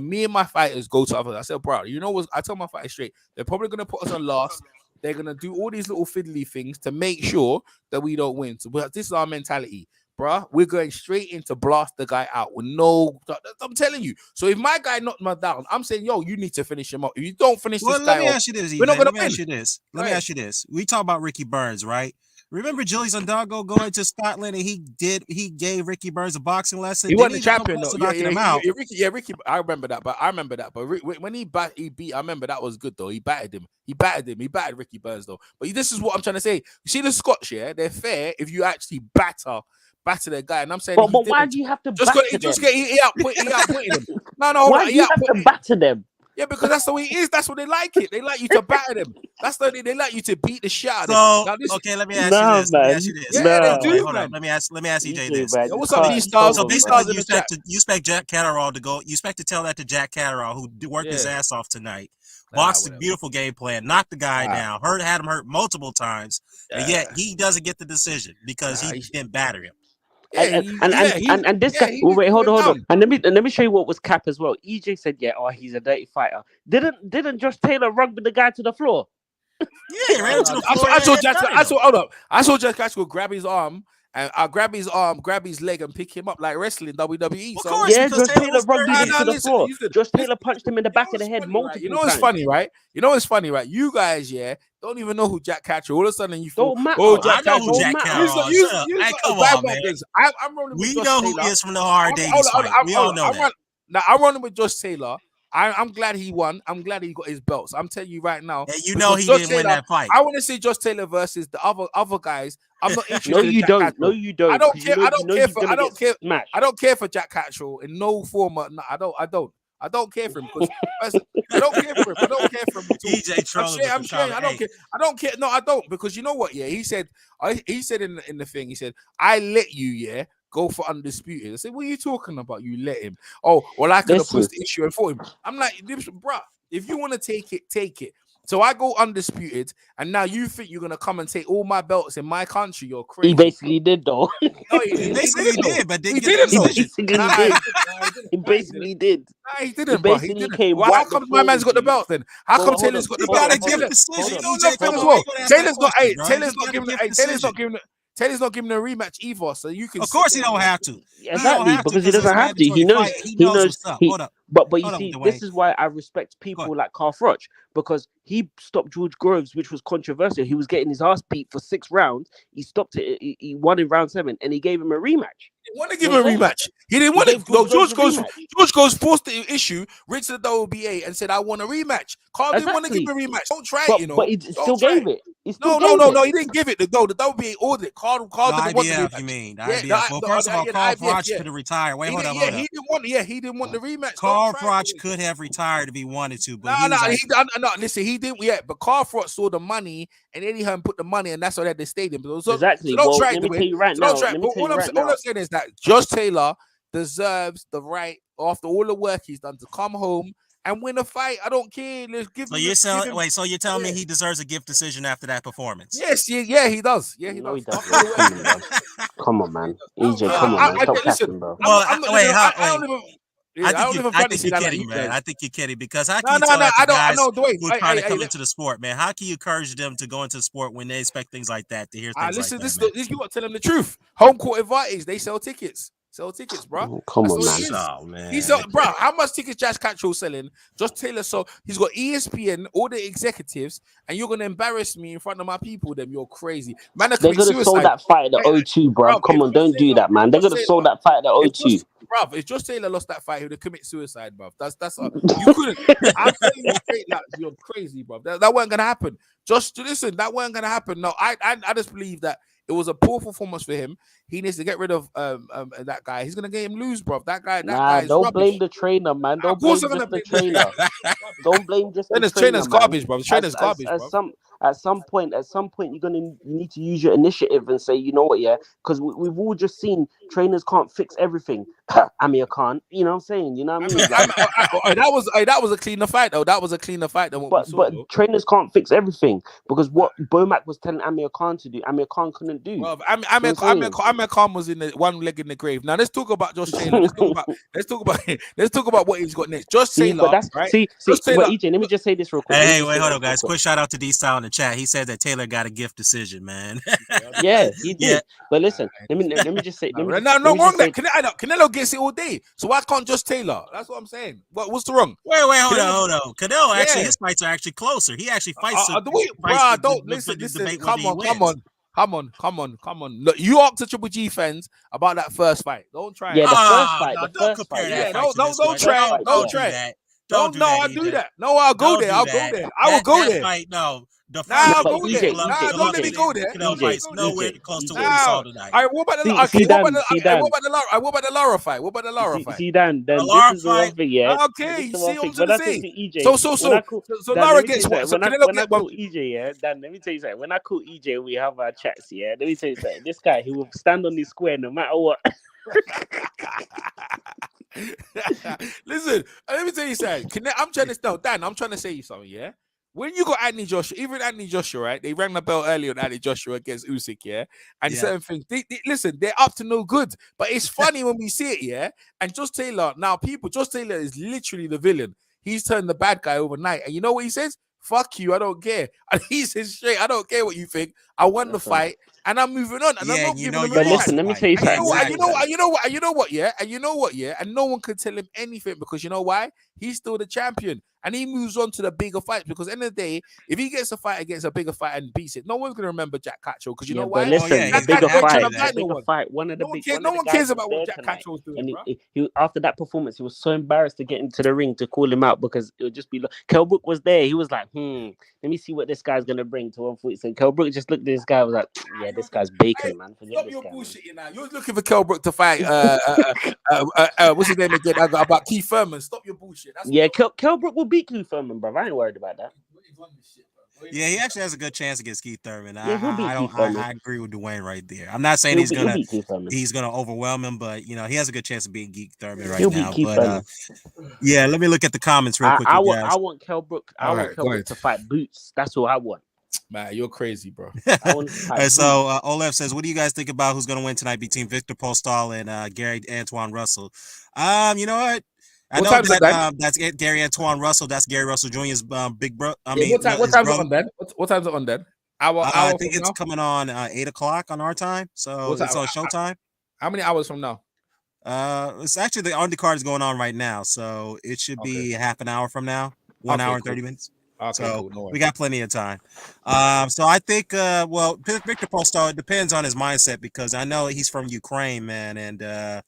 me and my fighters go to other. I said, bro, you know what? I tell my fighters straight. They're probably gonna put us on last. They're gonna do all these little fiddly things to make sure that we don't win. So this is our mentality. Bruh, we're going straight in to blast the guy out with no. I'm telling you. So if my guy knocked me down, I'm saying, yo, you need to finish him up. If you don't finish this Well, let guy me off, ask you this, we're not EJ. gonna Let me win. ask you this. Go Let me ahead. ask you this. We talk about Ricky Burns, right? Remember Julius Undago going to Scotland and he gave Ricky Burns a boxing lesson. He Then won the he come champion close though. to knocking him out. Ricky. I remember that. But when he beat. I remember that was good though. He battered him. He battered Ricky Burns though. But this is what I'm trying to say. You see the Scotch, yeah, they're fair if you actually batter their guy. And I'm saying, but why do you have to batter them? He outputted him. No, why do you have to batter them? Yeah, because that's the way it is. That's what they like it. They like you to batter them. That's the they like you to beat the shit out of them. So okay, let me ask you this. Let me ask you this. Yeah, they do, Hold man. on. Let me ask EJ EJ, this. man, Yo, you what's up, can't- these stars? So These basically, stars in you the chat. expect Jack Catterall to go. You expect to tell that to Jack Catterall, who worked his ass off tonight, Nah, boxed a whatever. beautiful game plan, knocked the guy down, had him hurt multiple times, and yet he doesn't get the decision because he didn't batter him. And this guy. Wait, hold on. And let me show you what was cap as well. EJ said, "Yeah, oh, he's a dirty fighter." Didn't Josh Taylor rugby the guy to the floor? Yeah, he ran him to the floor. I saw Jack Catchwell grab his arm and grab his leg and pick him up like wrestling WWE. Of So course, Yeah, because Josh Taylor Taylor was rugby him to the listen, floor. listen, Josh Taylor punched him in the back of the head funny, multiple right? You know times. what's funny, right? You guys, yeah, don't even know who Jack Catchwell. All of a sudden, you feel, Don't matter. oh, I Jack know who Catchwell. Jack Catterall is. Shut up. Hey, come on, man. I'm rolling with We Josh know Taylor. who he is from the hard Davies fight. We all know that. I'm running with Josh Taylor. I'm glad he won. I'm glad he got his belts. I'm telling you right now. And you know he Josh didn't win Taylor, that fight. I want to see Josh Taylor versus the other guys. I'm not interested. No, in you Jack don't. Catchwell. No, you don't. I don't 'cause care. You know, I don't you know care he's for. gonna I don't get care. smashed. I don't care for Jack Catchwell in no form. No, I don't. I don't care for him because I don't care for him. I don't care for him at all. EJ trolling I'm saying I don't care. I don't care. No, I don't because you know what? Yeah, he said. He said in the thing. He said, "I let you. Yeah." Go for undisputed. I said, what are you talking about? You let him. Oh, well, I could have pushed the issue and fought him. I'm like, bruh, if you want to take it, take it. So I go undisputed, and now you think you're gonna come and take all my belts in my country? You're He crazy. basically did though. No, He basically didn't, though. did, but He didn't get the didn't, He though. decision. basically Nah, did. he Basically did. Nah, he He didn't, bro. He basically didn't. came Well, how right come my before man's got the you. belt then? How come Hold Taylor's on, got He the hold belt? got on, a And hold gift on, decision. hold on. another EJ, thing come as on, why well. you gonna ask that Taylor's not. question, Hey, bro? He Taylor's just not got a giving. gift Hey, decision. Taylor's not giving a rematch either. So you can Of sit course, he there. don't have to. He don't Exactly, have to because he because it's a doesn't have to. He mandatory knows. fight. He He knows knows. what's up. He. Hold up, But you hold up, see, this Dwayne. is why I respect Go ahead. people like Carl Froch, because he stopped George Groves, which was controversial. He was getting his ass beat for 6 rounds. He stopped it. He won in round 7, and he gave him a rematch. Didn't want to You give know him what a I'm saying? rematch. He didn't He want gave it. No, George Groves a rematch. George goes forced the issue, went to the WBA and said, "I want a rematch." Carl didn't want to give Exactly. him a rematch. Don't try it, But you but know. he Don't still try gave it. it. He still No, gave it. he didn't give it. The WBA ordered it. Carl The didn't want the IBF, you rematch. mean? The Yeah, IBF. Well, first of all, the Carl IBF. Froch Yeah, could have retired. Wait, he hold didn't. up, Yeah, hold up. he didn't want the rematch. Don't Carl try it. Froch could have retired if he wanted to, but No, he no, was like, no. Listen, he didn't yet. But Carl Froch saw the money, and Eddie Hearn put the money, and that's why they had the stadium. So Exactly. don't Well, try it, let me Dwayne. tell you right So don't now. try it. Let me But tell you right all I'm now. saying is that Josh Taylor deserves the right after all the work he's done to come home and win a fight. I don't care. Let's give so him. you're Give telling, him. wait, so you're telling me Yeah. he deserves a gift decision after that performance? Yes, yeah, he does. Yeah, he No, he does. doesn't. After all the work Come he on, done. bro. Come on, Yeah, he man. does. I don't EJ, care. come on, man. Stop Listen, capping, bro. Well, I'm not. wait, Listen, I don't even. I Yeah, I think don't you, even I think fantasy you're that like he kidding, man. does. I think you're kidding because how can No, you no, tell no. that to I guys know. Dwayne. who are trying to come into the sport, man? How can you encourage them to go into the sport when they expect things like that, to hear things like Listen, that, man? this you got to tell them the truth. Home court advantage. They sell tickets. Sell tickets, bro. Come That's on, all it man. is. Oh He sell, man, bro. How much tickets Josh Catchell selling? Just Taylor. So he's got ESPN, all the executives, and you're gonna embarrass me in front of my people. Them, you're crazy, man. I They commit could have sold suicide. that fight at the Hey, O2, bro. bro, Come on, don't do that, man. They could have sold that fight at the if O2. just, bro, if just Taylor lost that fight, he would have committed suicide, bro. You couldn't. I'm telling you straight, like you're crazy, bro. That wasn't gonna happen. Just listen, that wasn't gonna happen. No, I just believe that it was a poor performance for him. He needs to get rid of that guy. He's gonna get him lose, bro. That guy Nah, is don't blame rubbish. the trainer, man. Of Don't course, I'm blame gonna just the blame the trainer. Don't blame just the trainer's trainer, man. garbage, bro. The As trainer's as garbage, as bro. some at some point, you need to use your initiative and say, you know what, yeah, because we've all just seen trainers can't fix everything. Amir Khan, you know what I'm saying? You know what I mean? Like, That was a cleaner fight though. That was a cleaner fight than what we saw but though. trainers can't fix everything because what Bomac was telling Amir Khan to do, Amir Khan couldn't do. Well, You know what I'm Amir Khan was in the one leg in the grave. Now let's talk about Josh Taylor. saying? Let's talk about what he's got next. Josh See, but Taylor, that's right? see. Josh But Taylor. EJ, let me just say this real quick. Let me hey, just wait, say hold this on, real guys. quick. Quick shout out to D Style in the chat. He said that Taylor got a gift decision, man. Yeah, he Yeah. did. But listen, let me just say, No, let no me wrong just say, that Canelo gets it all day. So why can't just Taylor? That's what I'm saying. What's the wrong? Wait, Canelo, hold on. Canelo actually, yeah. his fights are actually closer. He actually fights to fights Bro, to don't listen. debate whether Come he on, come wins. on, come on. Look, you asked the Triple G fans about that first fight. Don't try yeah, it. Ah, no, don't the first fight, compare that yeah, Yeah, fight to this don't one. first try it. fight, Don't yeah. Don't do try it. that. Don't Don't do no, that, I'll do EJ. that. No, I'll go Don't there. do I'll go that. there. I will go That there. fight, no. The Nah, first Yeah, I'll but go there. Nah, don't let me go there. Canelo Don't let me fights go there. nowhere close to what we EJ. saw Now, tonight. all right, what about the See Dan, see Dan, what about the Lara fight? What about the Lara fight? see Dan. The Then this Lara is the one fight, thing, yeah. Okay, This is you the see one what I'm thing. trying When to I talk say? to EJ, when I call So Dan, let Lara me tell gets you what? something. So Canelo When I get one. call EJ, yeah, Dan, let me tell you something. When I call EJ, we have our chats, yeah. Let me tell you something. This guy, he will stand on his square no matter what. Listen, let me tell you something. I'm trying to no, Dan. I'm trying to say you something. Yeah, when you got Anthony Joshua, even Anthony Joshua, right? They rang the bell earlier on Anthony Joshua against Usyk, yeah, and yeah. certain things. Listen, they're up to no good. But it's funny when we see it, yeah. And Josh Taylor, Josh Taylor is literally the villain. He's turned the bad guy overnight, and you know what he says? Fuck you, I don't care. And he says straight, I don't care what you think. I won the Listen, fight, and I'm moving on, and I'm Yeah, not you giving know him a you but lost rematch. listen, the let me fight. tell you And you Yeah, know something. what? Listen, exactly. And you know what? Yeah, and no one could tell him anything because you know why? He's still the champion, and he moves on to the bigger fights. Because at the end of the day, if he gets a fight against a bigger fight and beats it, no one's gonna remember Jack Catchell because you yeah, know but why? Oh yeah, listen, Jack he's gonna have to do the Catchell that. no bigger one. fight. No One of one the guys cares was about what there Jack tonight, Catchell's doing, and bro. he after that performance, he was so embarrassed to get into the ring to call him out because it would just be like Kell Brook was there. He was like, let me see what this guy's gonna bring to 140. So Kell Brook just looked at this guy, was like, yeah, this guy's Hey, bacon, man. Forget stop this your guy, man. bullshit, you know. You're looking for Kell Brook to fight. What's his name again? About Keith Thurman. Stop your bullshit. That's what Yeah, you're. Kell Brook will beat Keith Thurman, bro. I ain't worried about that. What is on this shit, bro? Yeah, he actually has a good chance against Keith Thurman. Yeah, he'll I beat don't. Keith Thurman. I agree with Dwayne right there. I'm not saying He'll beat Keith Thurman. he's gonna overwhelm him, but he has a good chance of beating Keith Thurman right He'll beat now. Keith But Thurman. yeah, let me look at the comments real quickly, I guys. want Kell Brook. I All want right, Kell go Brook ahead. to fight Boots. That's what I want. Man, you're crazy, bro. I want him to fight And Boots. so Olaf says, "What do you guys think about who's gonna win tonight between Victor Postol and Gary Antoine Russell?" You know what? I What know time's it that then? that's Gary Antoine Russell. That's Gary Russell Jr.'s big brother. I Yeah, mean, what his time's it brother. on then? What time's it on then? I Hour think from it's now. coming on 8 o'clock on our time, so What it's time? on Showtime. How many hours from now? It's actually the undercard is going on right now, so it should Okay. be half an hour from now, 1 hour Okay, and cool. 30 minutes. Okay, So cool. No we worries. got plenty of time. So I think, well, Victor Postol, it depends on his mindset because I know he's from Ukraine, man, and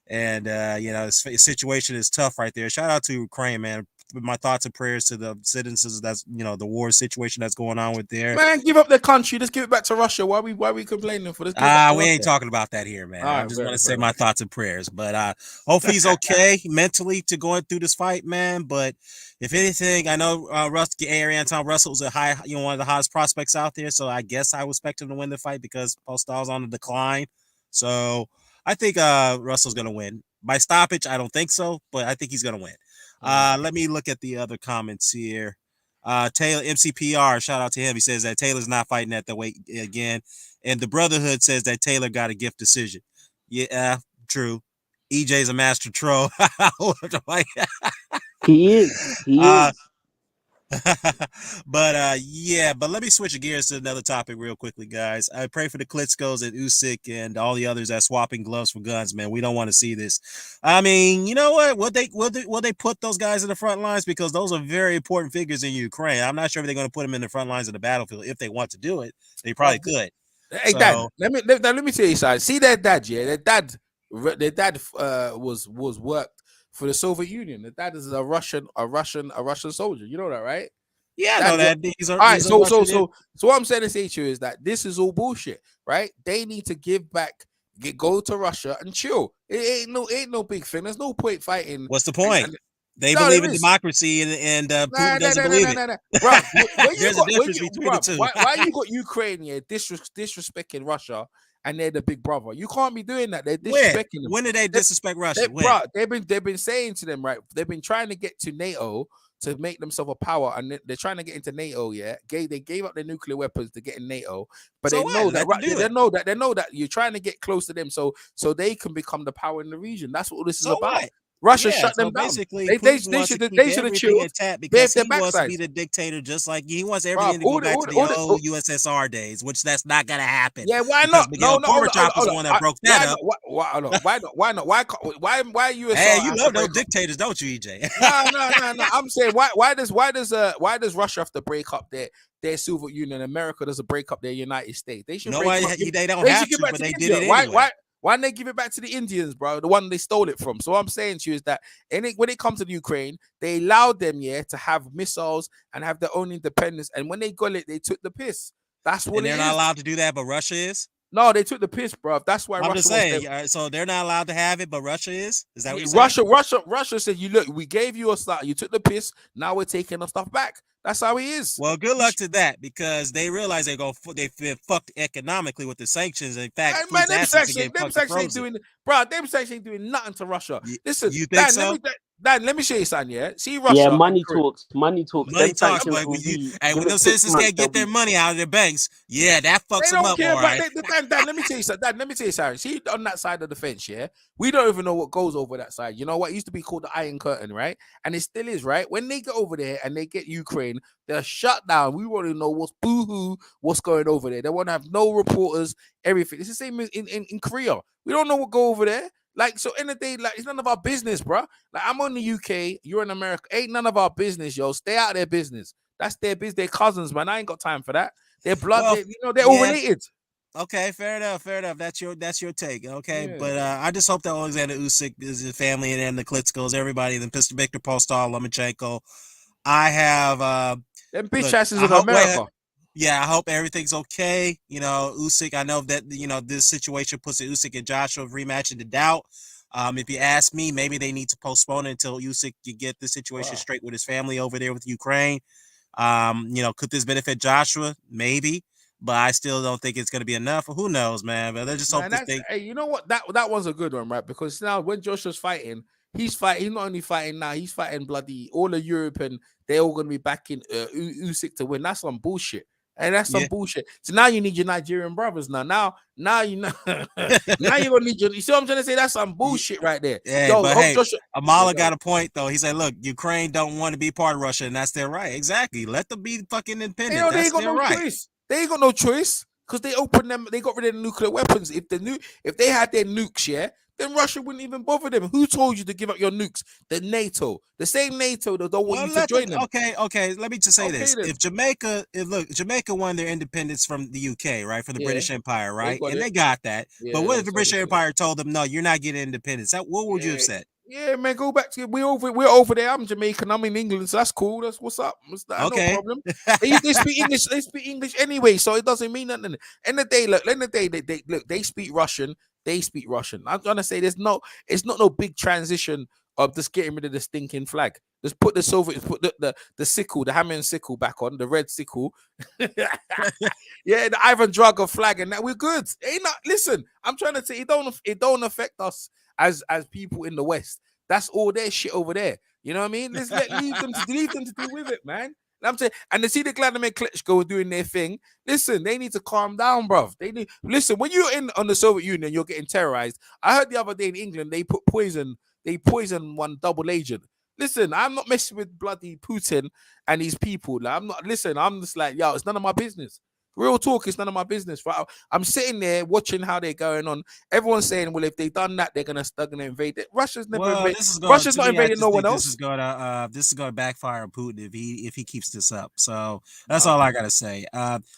his situation is tough right there. Shout out to Ukraine, man. My thoughts and prayers to the citizens. That's the war situation that's going on with there. Man, give up the country. Let's give it back to Russia. Why we complaining for? Let's give it back to We Russia. ain't talking about that here, man. All I right, just fair want to enough, say fair my thoughts and prayers. But hopefully he's okay mentally to going through this fight, man. But if anything, I know Anton Russell's one of the hottest prospects out there. So I guess I would expect him to win the fight because Postol's on the decline. So I think Russell's gonna win. By stoppage, I don't think so, but I think he's gonna win. Let me look at the other comments here. Taylor MCPR, shout out to him. He says that Taylor's not fighting at the weight again. And the Brotherhood says that Taylor got a gift decision. Yeah, true. EJ's a master troll. He is. He uh, is. but let me switch gears to another topic real quickly, guys. I pray for the Klitschko's and Usyk and all the others that swapping gloves for guns, man. We don't want to see this. I mean, you know what? Will they put those guys in the front lines because those are very important figures in Ukraine. I'm not sure if they're going to put them in the front lines of the battlefield. If they want to do it, they probably could. Hey, Dad, let me tell you something. See their dad, yeah, their dad was worked for the Soviet Union. The dad is a Russian soldier. You know that, right? Yeah, I know that. All right, so what I'm saying to say to you is that this is all bullshit, right? They need to give back, go to Russia and chill. It ain't no big thing. There's no point fighting. What's the point? They believe in democracy and Putin doesn't believe it. Bro, there's a difference between the two. Why you got Ukraine here disrespecting Russia and they're the big brother? You can't be doing that. They're disrespecting them. When did they disrespect Russia? Bro, they've been saying to them, right? They've been trying to get to NATO to make themselves a power, and they're trying to get into NATO. Yeah, they gave up their nuclear weapons to get in NATO, but so they know that they know that you're trying to get close to them, so they can become the power in the region. That's what this is about. What? Russia shut them down. They should have chilled intact because he wants to be the dictator, just like he wants everything to go back to the old USSR days, which that's not gonna happen. Yeah, why not? No, Gorbachev was the one that broke that up. Why not? Why not? Why USSR? Hey, you love those dictators, don't you, EJ? No. I'm saying why does Russia have to break up their Soviet Union? America doesn't break up their United States. They should. They don't have to, but they did it anyway. Why didn't they give it back to the Indians, bro? The one they stole it from. So what I'm saying to you is that when it comes to the Ukraine, they allowed them, to have missiles and have their own independence. And when they got it, they took the piss. That's what they're not allowed to do that, but Russia is? No, they took the piss, bro. That's why I'm just saying. So they're not allowed to have it, but Russia is? Is that what you're saying? Russia said, we gave you a stuff. You took the piss. Now we're taking our stuff back. That's how he is. Well, good luck to that because they realize they've been fucked economically with the sanctions. In fact, them sanctions ain't doing nothing to Russia. Listen, you think so? Let me show you something, yeah? See Russia. Yeah, money talks. Money talks. But when those citizens can't get their money out of their banks, that fucks them up, all right? Dan, let me tell you something. See, on that side of the fence, we don't even know what goes over that side. You know what? It used to be called the Iron Curtain, right? And it still is, right? When they get over there and they get Ukraine, they're shut down. We want to know what's going over there. They want to have no reporters, everything. It's the same in Korea. We don't know what go over there. Like, so in the day, like, it's none of our business, bro. Like, I'm on the UK, you're in America. Ain't none of our business, yo. Stay out of their business. That's their business. They're cousins, man. I ain't got time for that. They're blood. They're all related. Okay, fair enough. That's your take. Okay, but I just hope that Alexander Usyk is his family and the Klitschko's, everybody, then Mr. Victor Postol, Lomachenko. I have them bitch asses in America. Yeah, I hope everything's okay. Usyk, I know that, this situation puts the Usyk and Joshua rematch into doubt. If you ask me, maybe they need to postpone it until Usyk can get the situation straight with his family over there with Ukraine. Could this benefit Joshua? Maybe, but I still don't think it's going to be enough. Who knows, man? But let's just hope Man, this that's thing. hey, you know what? That was a good one, right? Because now when Joshua's fighting, he's fighting. He's not only fighting now, he's fighting bloody all of Europe, and they're all gonna be backing Usyk to win. That's some bullshit. And that's some Yeah. bullshit. So now you need your Nigerian brothers now you know now you're gonna need your you see what I'm trying to say? That's some bullshit right there. Yeah, Yo, but hope hey, Joshua. Yeah, Amala go. got a point though. He said, "Look, Ukraine don't want to be part of Russia, and that's their right. Exactly. Let them be fucking You independent. know, they That's ain't got their no right." choice. They ain't got no choice because they opened them. They got rid of the nuclear weapons. If they had their nukes, yeah, then Russia wouldn't even bother them. Who told you to give up your nukes? The NATO, the same NATO that don't want Well, you to let them. join them. Okay. Let me just say Okay, this: then. if Jamaica won their independence from the UK, right, from the Yeah, British Empire, they right, got and it. they got that. But Yeah, what they if the sold British it to them. Empire told them, "No, you're not getting independence"? What would you have Yeah, said? yeah, man. Go back to we're over there. I'm Jamaican. I'm in England, so that's cool. That's what's up. It's no Okay. problem. They speak English. They speak English anyway, so it doesn't mean nothing. In the day, look. In the day, they speak Russian. They speak Russian. I'm trying to say it's not no big transition of just getting rid of the stinking flag. Just put the Soviets, put the sickle, the hammer and sickle back on the red sickle. Yeah, the Ivan Drago flag, and that we're good. Ain't not listen. I'm trying to say it don't affect us as people in the West. That's all their shit over there. You know what I mean? Let's leave them to deal with it, man. I'm saying, and to see the Vladimir Klitschko doing their thing. Listen, they need to calm down, bruv. They need listen when you're in on the Soviet Union, you're getting terrorized. I heard the other day in England they put poison. They poison one double agent. Listen, I'm not messing with bloody Putin and his people. Like, I'm not. Listen, I'm just like, yo, it's none of my business. Real talk, it's none of my business. Right? I'm sitting there watching how they're going on. Everyone's saying, well, if they done that, they're gonna invade it. Russia's never Well, invaded. this is going Russia's to not me. I invading just no one think else. this is going to backfire on Putin if he keeps this up. So that's Nah, all I man. gotta say.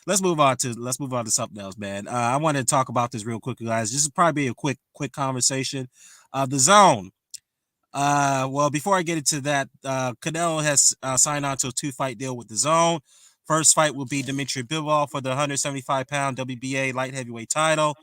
Let's move on to something else, man. I wanted to talk about this real quickly, guys. This is probably a quick conversation. The zone. Well, before I get into that, Canelo has signed on to a 2-fight deal with the zone. First fight will be Dmitry Bivol for the 175-pound WBA light heavyweight title.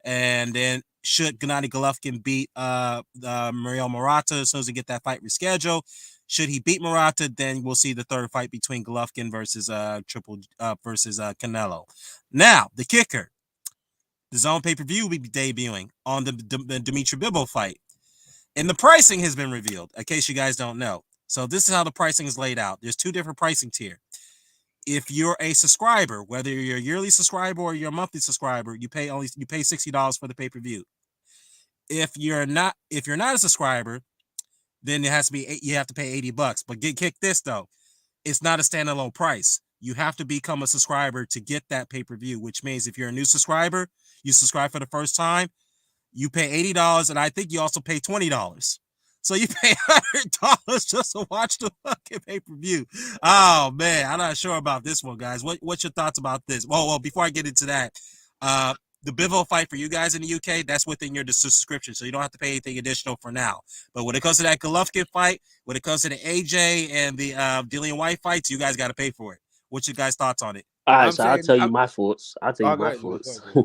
And then should Gennady Golovkin beat Muriel Murata as soon as we get that fight rescheduled? Should he beat Murata, then we'll see the third fight between Golovkin versus Canelo. Now, the kicker. The zone pay-per-view will be debuting on the Dmitry Bivol fight. And the pricing has been revealed, in case you guys don't know. So this is how the pricing is laid out. There's 2 different pricing tiers. If you're a subscriber, whether you're a yearly subscriber or you're a monthly subscriber, you pay $60 for the pay-per-view. If you're not a subscriber, then you have to pay $80. But kick this though. It's not a standalone price. You have to become a subscriber to get that pay-per-view, which means if you're a new subscriber, you subscribe for the first time, you pay $80, and I think you also pay $20. So you pay $100 just to watch the fucking pay-per-view. Oh man, I'm not sure about this one, guys. What's your thoughts about this? Well, before I get into that, the Bivol fight for you guys in the UK, that's within your subscription, so you don't have to pay anything additional for now. But when it comes to that Golovkin fight, when it comes to the AJ and the Dillian White fights, you guys got to pay for it. What's your guys' thoughts on it? All right, I'm so I'll saying, tell you my thoughts. oh, go ahead, go ahead, go ahead.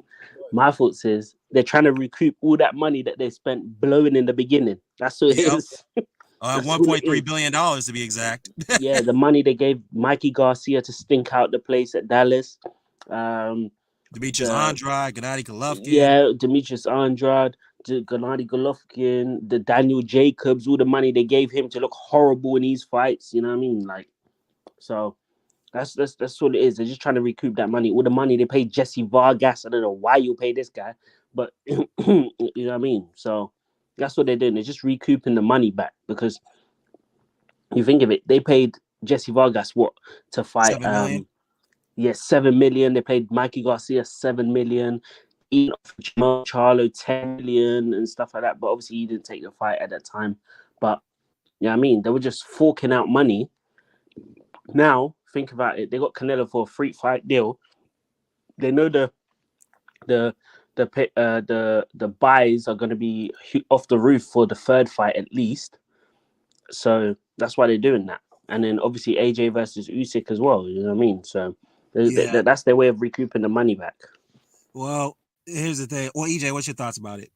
My thoughts is they're trying to recoup all that money that they spent blowing in the beginning. That's what it Yep. is. That's all it $1.3 is. billion to be exact. Yeah, the money they gave Mikey Garcia to stink out the place at Dallas. Demetrius The Andrade, Gennady Golovkin. Yeah, Demetrius Andrade, the Gennady Golovkin, the Daniel Jacobs, all the money they gave him to look horrible in these fights. You know what I mean? Like, so that's what it is. They're just trying to recoup that money. All the money they paid Jesse Vargas. I don't know why you pay this guy, but you know what I mean. So that's what they're doing. They're just recouping the money back because you think of it, they paid Jesse Vargas what to fight? 7 million. Yes, 7 million. They paid Mikey Garcia 7 million. Even Jamal Charlo 10 million and stuff like that. But obviously, he didn't take the fight at that time. But yeah, I mean, they were just forking out money. Now think about it. They got Canelo for a free fight deal. They know the the buys are going to be off the roof for the third fight at least. So that's why they're doing that. And then obviously AJ versus Usyk as well. You know what I mean? So Yeah. that's their way of recouping the money back. Well, here's the thing. Well, EJ, what's your thoughts about it?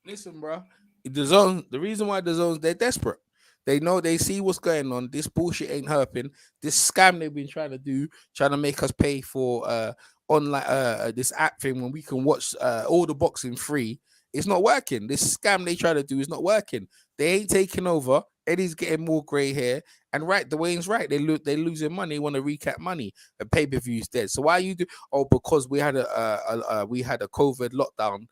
Listen, bro. The zone. The reason why the zones they're desperate. They know, they see what's going on. This bullshit ain't helping. This scam they've been trying to do, trying to make us pay for online this app thing when we can watch all the boxing free. It's not working. This scam they try to do is not working. They ain't taking over. Eddie's getting more grey hair. And right, Dwayne's right. They losing money. Want to recap money. The pay per view's dead. So why you do? Oh, because we had a COVID lockdown,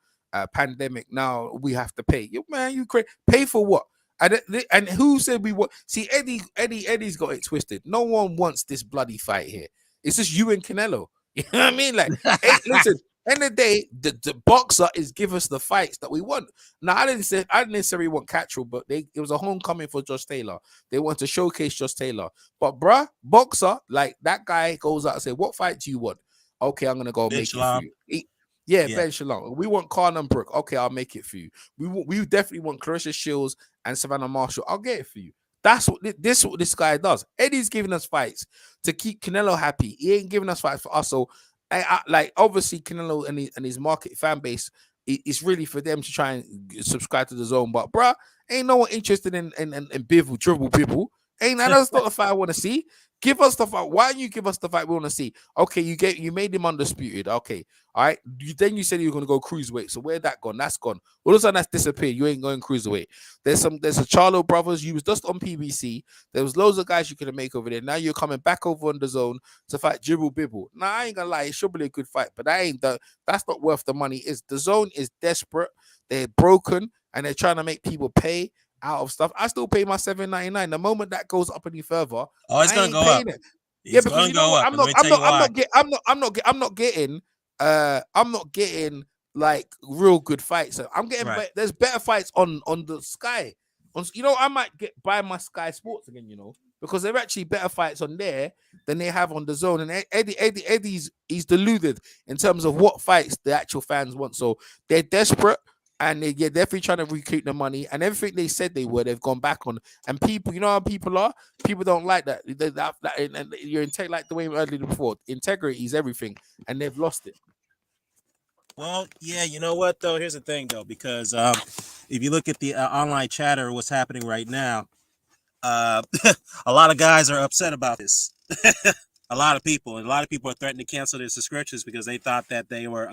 pandemic. Now we have to pay. You man, you pay for what? And who said we want? See, Eddie's got it twisted. No one wants this bloody fight here. It's just you and Canelo. You know what I mean? Like, hey, listen. End of the day, the boxer is give us the fights that we want. Now, I didn't necessarily want Catterall, but it was a homecoming for Josh Taylor. They want to showcase Josh Taylor. But bruh, boxer, like that guy goes out and say, "What fight do you want?" Okay, I'm gonna go make it for you. Ben Shalom. We want Khan and Brook. Okay, I'll make it for you. We definitely want Clarissa Shields and Savannah Marshall. I'll get it for you. That's what this guy does. Eddie's giving us fights to keep Canelo happy. He ain't giving us fights for us. So, like obviously Canelo and his market fan base, it's really for them to try and subscribe to the zone. But bruh, ain't no one interested in dribble. That's not the fight I want to see. Give us the fight. Why don't you give us the fight we want to see? Okay, you made him undisputed. Okay, all right. Then you said you were going to go cruiserweight. So where'd that gone? That's gone. All of a sudden that's disappeared. You ain't going cruiserweight. There's a Charlo brothers. You was just on PBC. There was loads of guys you could have made over there. Now you're coming back over on the zone to fight Dribble Bibble. Now I ain't gonna lie, it should be a good fight, but that's not worth the money. The zone is desperate. They're broken and they're trying to make people pay out of stuff. I still pay my $7.99. The moment that goes up any further, it's gonna go up. Yeah, because you know what? I'm not getting like real good fights. So I'm getting there's better fights on the Sky. I might buy my Sky Sports again. Because they're actually better fights on there than they have on the zone. And Eddie's he's deluded in terms of what fights the actual fans want. So they're desperate. And they're definitely trying to recoup the money, and everything they said they were, they've gone back on. And people, you know how people are. People don't like that. And you're like the way earlier before. Integrity is everything, and they've lost it. Well, yeah, you know what though? Here's the thing though, because if you look at the online chatter, what's happening right now, a lot of guys are upset about this. A lot of people are threatening to cancel their subscriptions because they thought that they were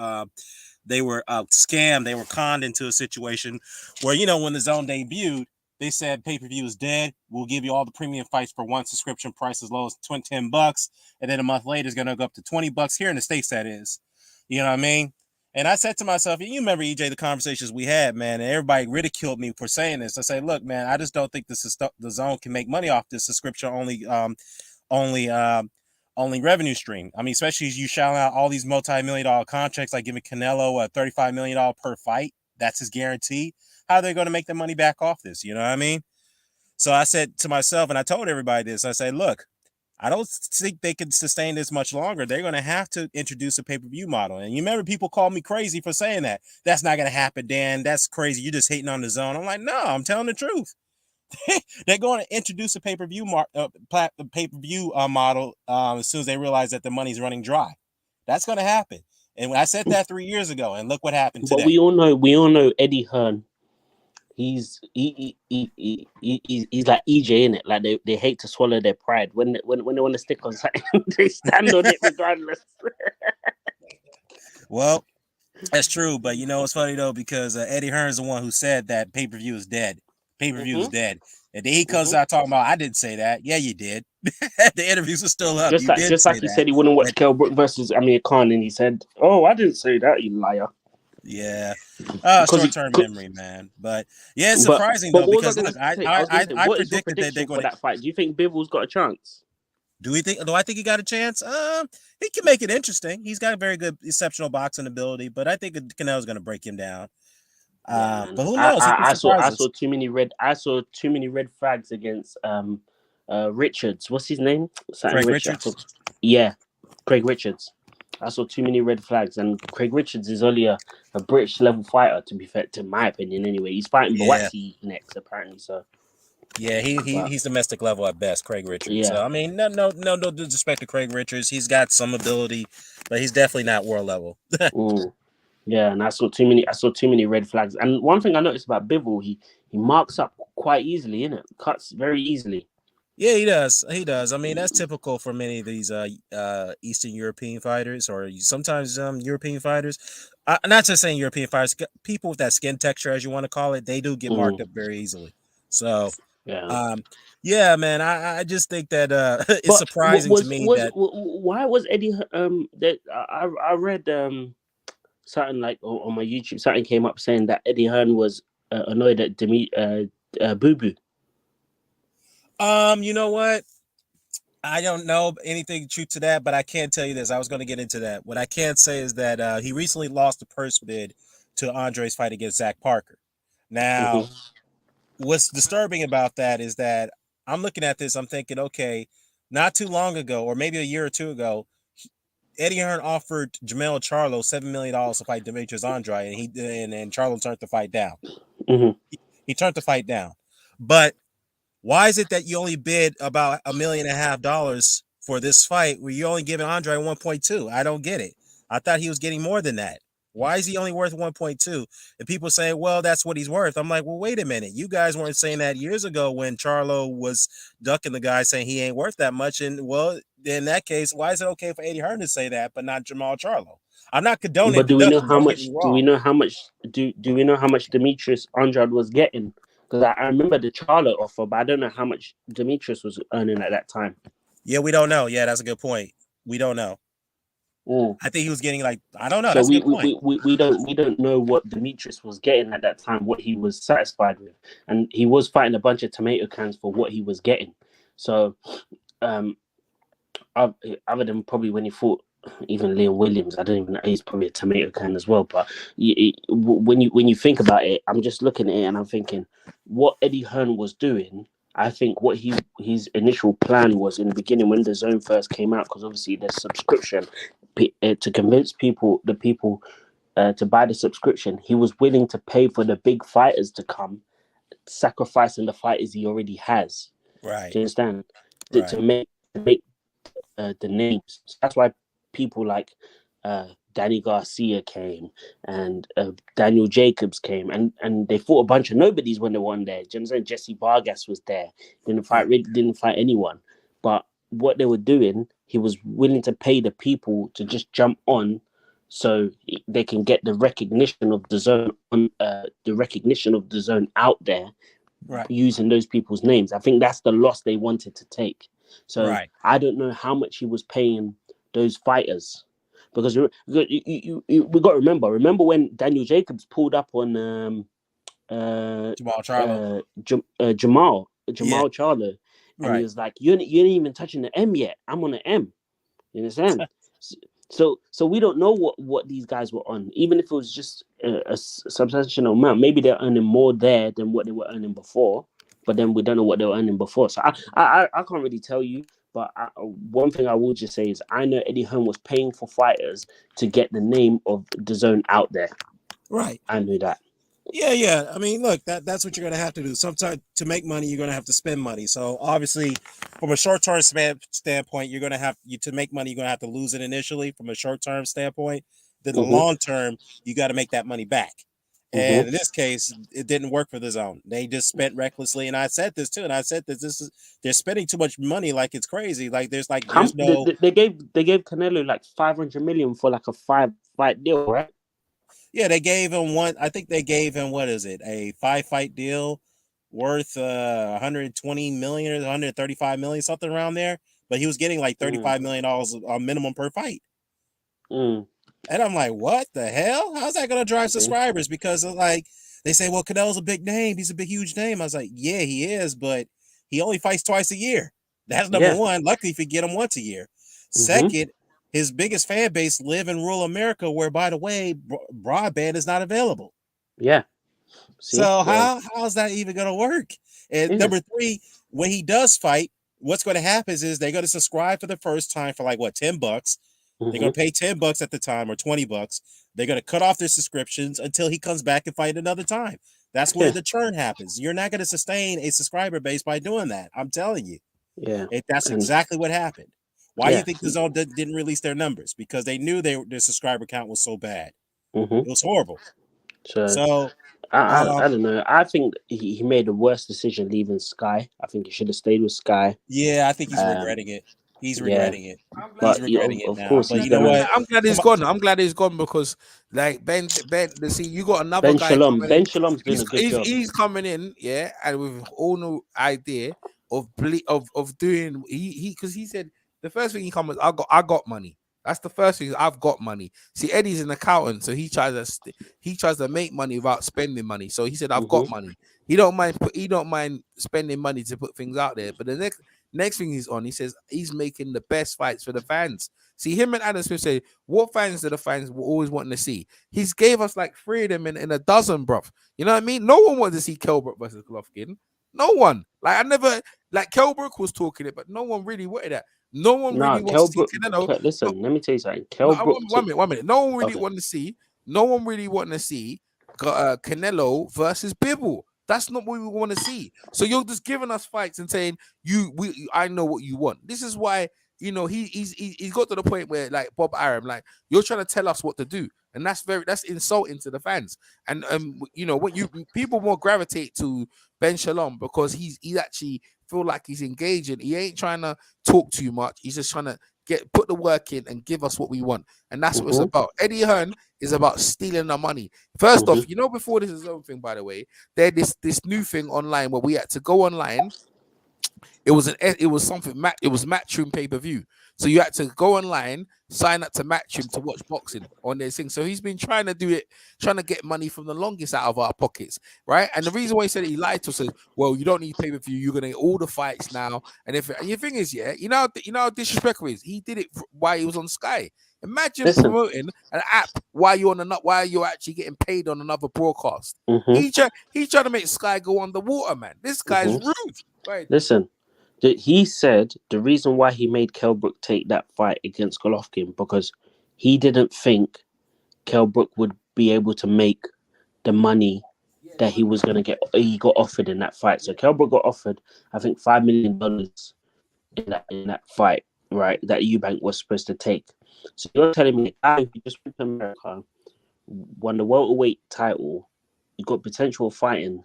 scammed. They were conned into a situation where, when the zone debuted, they said pay-per-view is dead. We'll give you all the premium fights for one subscription price as low as $10. And then a month later, it's going to go up to $20 here in the States, that is. You know what I mean? And I said to myself, you remember, EJ, the conversations we had, man, and everybody ridiculed me for saying this. I say, look, man, I just don't think the zone can make money off this subscription only revenue stream. I mean, especially as you shout out all these multi-million-dollar contracts, like giving Canelo a $35 million per fight. That's his guarantee. How are they going to make the money back off this? You know what I mean? So I said to myself, and I told everybody this, I say, look, I don't think they can sustain this much longer. They're going to have to introduce a pay-per-view model. And you remember people called me crazy for saying that. That's not going to happen, Dan. That's crazy. You're just hating on the zone. I'm like, no, I'm telling the truth. They're going to introduce a pay-per-view model as soon as they realize that the money's running dry. That's going to happen. And when I said that 3 years ago, and look what happened today. But we all know Eddie Hearn. He's like EJ in it. Like they hate to swallow their pride when they want to stick on something. They stand on it regardless. Well, that's true, but it's funny though, because Eddie Hearn's the one who said that pay-per-view is dead. Pay-per-view is dead. And then he comes out talking about, I didn't say that. Yeah, you did. The interviews are still up. Just like he said he wouldn't watch Kell Brook versus Amir Khan, and he said, "Oh, I didn't say that, you liar." Yeah. Short-term memory, man. But yeah, it's surprising though, because look, I predicted that they're going to that fight. Do you think Bivens got a chance? Do I think he got a chance? He can make it interesting. He's got a very good, exceptional boxing ability, but I think Canelo's going to break him down. But who knows? I saw too many red flags against Richards. What's his name? Craig Richards. Yeah, Craig Richards. I saw too many red flags, and Craig Richards is only a British level fighter, to be fair, to my opinion. Anyway, he's fighting Boatsy next, apparently. So yeah, he's domestic level at best, Craig Richards. Yeah. So I mean, no disrespect to Craig Richards. He's got some ability, but he's definitely not world level. Yeah, and I saw too many red flags. And one thing I noticed about Bivol, he he marks up quite easily, innit? Cuts very easily. Yeah, he does. He does. I mean, that's typical for many of these Eastern European fighters, or sometimes European fighters. Not just saying European fighters, people with that skin texture, as you want to call it, they do get marked up very easily. So, Yeah. um, yeah, man, I just think that it's But what surprising to me that why was Eddie that I read something like on my YouTube, something came up saying that Eddie Hearn was annoyed at Boo Boo. you know what? I don't know anything true to that, but I can tell you this. I was going to get into that. What I can say is that he recently lost the purse bid to Andre's fight against Zach Parker. Now, Hmm. what's disturbing about that is that I'm looking at this, I'm thinking, okay, not too long ago, or maybe a year or two ago, Eddie Hearn offered Jamel Charlo $7 million to fight Demetrius Andrade, and and Charlo turned the fight down. Hmm. He turned the fight down. But why is it that you only bid about $1.5 million for this fight where you only giving Andre 1.2? I don't get it. I thought he was getting more than that. Why is he only worth 1.2? And people say, well, that's what he's worth. I'm like, well, wait a minute. You guys weren't saying that years ago when Charlo was ducking the guy saying he ain't worth that much. And well, in that case, why is it okay for Eddie Hearn to say that, but not Jamal Charlo? I'm not condoning But the do we know ducking. how Don't get much? me Do we wrong. know how much? Do we know how much Demetrius Andrade was getting? Because I remember the Charlo offer, but I don't know how much Demetrius was earning at that time. Yeah, we don't know. Yeah, that's a good point. We don't know. Mm. I think he was getting like, I don't know. So That's a good point. we don't know what Demetrius was getting at that time, what he was satisfied with, and he was fighting a bunch of tomato cans for what he was getting. So, um, other than probably when he fought even Liam Williams, I don't even know, he's probably a tomato can as well. But when you think about it, I'm just looking at it and I'm thinking what Eddie Hearn was doing. I think what his initial plan was in the beginning when the zone first came out, because obviously there's subscription to convince the people to buy the subscription. He was willing to pay for the big fighters to come, sacrificing the fighters he already has. Right. Do you understand? Right. To make the names. So that's why people like Danny Garcia came and Daniel Jacobs came, and they fought a bunch of nobodies when they won there. Do you understand? Jesse Vargas was there. Yeah. Didn't fight anyone. But what they were doing, he was willing to pay the people to just jump on, so they can get the recognition of the zone on the recognition of the zone out there Right. using those people's names. I think that's the loss they wanted to take. So Right. I don't know how much he was paying those fighters, because we got to remember when Daniel Jacobs pulled up on uh, Jamal Charlo. Jamal Yeah. Charlo, and he Right. was like, you ain't even touching the M yet. I'm on an M. You understand? So we don't know what these guys were on, even if it was just a substantial amount. Maybe they're earning more there than what they were earning before, but then we don't know what they were earning before. So I can't really tell you. But one thing I will just say is I know Eddie Hearn was paying for fighters to get the name of the zone out there. Right. I knew that. Yeah, yeah. I mean, look, that's what you're gonna have to do. Sometimes to make money, you're gonna have to spend money. So obviously, from a short-term standpoint, you're gonna have to make money. You're gonna have to lose it initially from a short-term standpoint. Then the Mm-hmm. long term, you got to make that money back. And Mm-hmm. in this case, it didn't work for the zone. They just spent recklessly, and I said this too. And I said that they're spending too much money, like it's crazy. There's no. They gave Canelo like 500 million for like a 5 fight deal, right? Yeah, they gave him one. I think they gave him, what is it, a 5 fight deal worth 120 million or 135 million, something around there. But he was getting like Mm, $35 million minimum per fight. mm, And I'm like, what the hell? How's that going to drive see? subscribers? Because like they say, well, Canelo's a big name. He's a big, huge name. I was like, yeah, he is, but he only fights twice a year. That's number Yeah. one. Luckily, if you get him once a year. Mm-hmm. Second, his biggest fan base live in rural America, where, by the way, broadband is not available. Yeah. See? So Yeah. how's that even going to work? And Yeah. number three, when he does fight, what's going to happen is they're going to subscribe for the first time for like what, $10. They're going Mm-hmm. to pay $10 at the time or $20. They're going to cut off their subscriptions until he comes back and fight another time. That's where Yeah. the churn happens. You're not going to sustain a subscriber base by doing that. I'm telling you. Yeah. That's And exactly what happened. Why do you yeah. think the zone didn't release their numbers? Because they knew their subscriber count was so bad. Mm-hmm. It was horrible. So So I don't know. I think he made the worst decision leaving Sky. I think he should have stayed with Sky. Yeah, I think he's Um, regretting it. He's yeah, regretting it. I'm glad. He's but regretting it of now. course But he's you know gonna. what? I'm glad he's Come on. gone. I'm glad he's gone because like see, you got another Ben guy Shalom. coming in. Ben Shalom's doing a good job. He's coming in, yeah, and with all no idea of doing he because he said the first thing he comes was I got money. That's the first thing. I've got money. See, Eddie's an accountant, so he tries to make money without spending money. So he said, "I've got Mhm. money." He don't mind spending money to put things out there. But the next thing he's on, he says he's making the best fights for the fans. See, him and Adam Smith say, "What fans do the fans were always wanting to see?" He's gave us like three of them in a dozen, bruv. You know what I mean? No one wanted to see Kelbrook versus Golovkin. No one. Like I never like Kelbrook was talking it, but no one really wanted that. No one really Nah, wants to see Kelbrook. Canelo. No, Listen, let me tell you something. no, Kelbrook took. 1 minute. No one really Okay. wanted to see. No one really wanted to see Canelo versus Bibble. That's not what we want to see. So you're just giving us fights and saying I know what you want. This is why he's got to the point where like Bob Arum, like you're trying to tell us what to do, and that's insulting to the fans. And when you people more gravitate to Ben Shalom because he actually feel like he's engaging. He ain't trying to talk too much. He's just trying to put the work in and give us what we want. And that's what it's Mhm. about. Eddie Hearn is about stealing the money. First off, Mhm. before this is own thing, by the way, they had this new thing online where we had to go online. It was something it was Matchroom pay-per-view. So you had to go online, sign up to Matchroom to watch boxing on their thing. So he's been trying to do it, trying to get money from the longest out of our pockets, right? And the reason why he said he lied to us is, well, you don't need pay-per-view, you're gonna get all the fights now. And your thing is, yeah, how disrespectful he is. He did it while he was on Sky. Imagine Listen. promoting an app while you're actually getting paid on another broadcast. Mhm. He tried to make Sky go underwater, man. This guy's Mhm. rude. Right. Listen. He said the reason why he made Kelbrook take that fight against Golovkin because he didn't think Kelbrook would be able to make the money that he was gonna get. He got offered in that fight. So Kelbrook got offered, I think, $5 million in that fight, right? That Eubank was supposed to take. So you're telling me a guy who just went to America, won the welterweight title, you got potential of fighting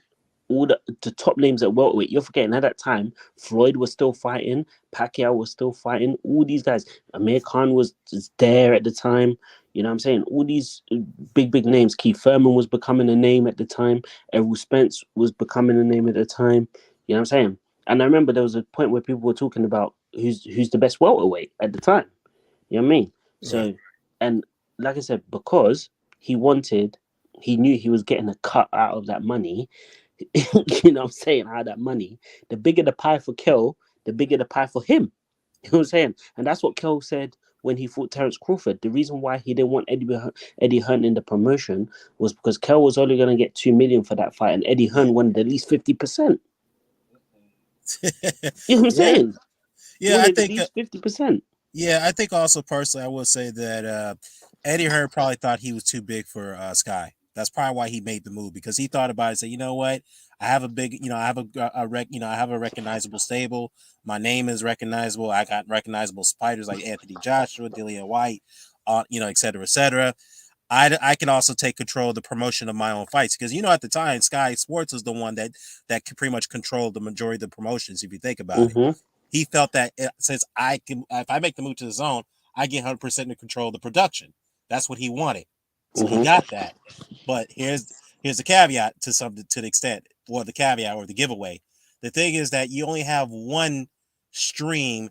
all the top names at welterweight. You're forgetting at that time, Floyd was still fighting, Pacquiao was still fighting, all these guys. Amir Khan was there at the time. You know what I'm saying? All these big names. Keith Thurman was becoming a name at the time. Errol Spence was becoming a name at the time. You know what I'm saying? And I remember there was a point where people were talking about who's the best welterweight at the time. You know what I mean? Right. So, and like I said, because he knew he was getting a cut out of that money. You know what I'm saying? Out of that money, the bigger the pie for Kel, the bigger the pie for him. You know what I'm saying? And that's what Kel said when he fought Terence Crawford. The reason why he didn't want Eddie Hearn in the promotion was because Kel was only going to get 2 million for that fight, and Eddie Hearn wanted at least 50%. You know what I'm Yeah, saying? He yeah. I wanted at think. least 50%. Yeah, I think also personally, I would say that Eddie Hearn probably thought he was too big for Sky. That's probably why he made the move because he thought about it. And said, you know what, I have a big, I have I have a recognizable stable. My name is recognizable. I got recognizable fighters like Anthony Joshua, Dillian White, et cetera, et cetera. I can also take control of the promotion of my own fights because at the time Sky Sports was the one that could pretty much control the majority of the promotions. If you think about it, Mm-hmm. he felt that since I can, if I make the move to the zone, I get 100% to control the production. That's what he wanted, so he Mm-hmm. got that. But here's the caveat to the extent, or the caveat or the giveaway. The thing is that you only have one stream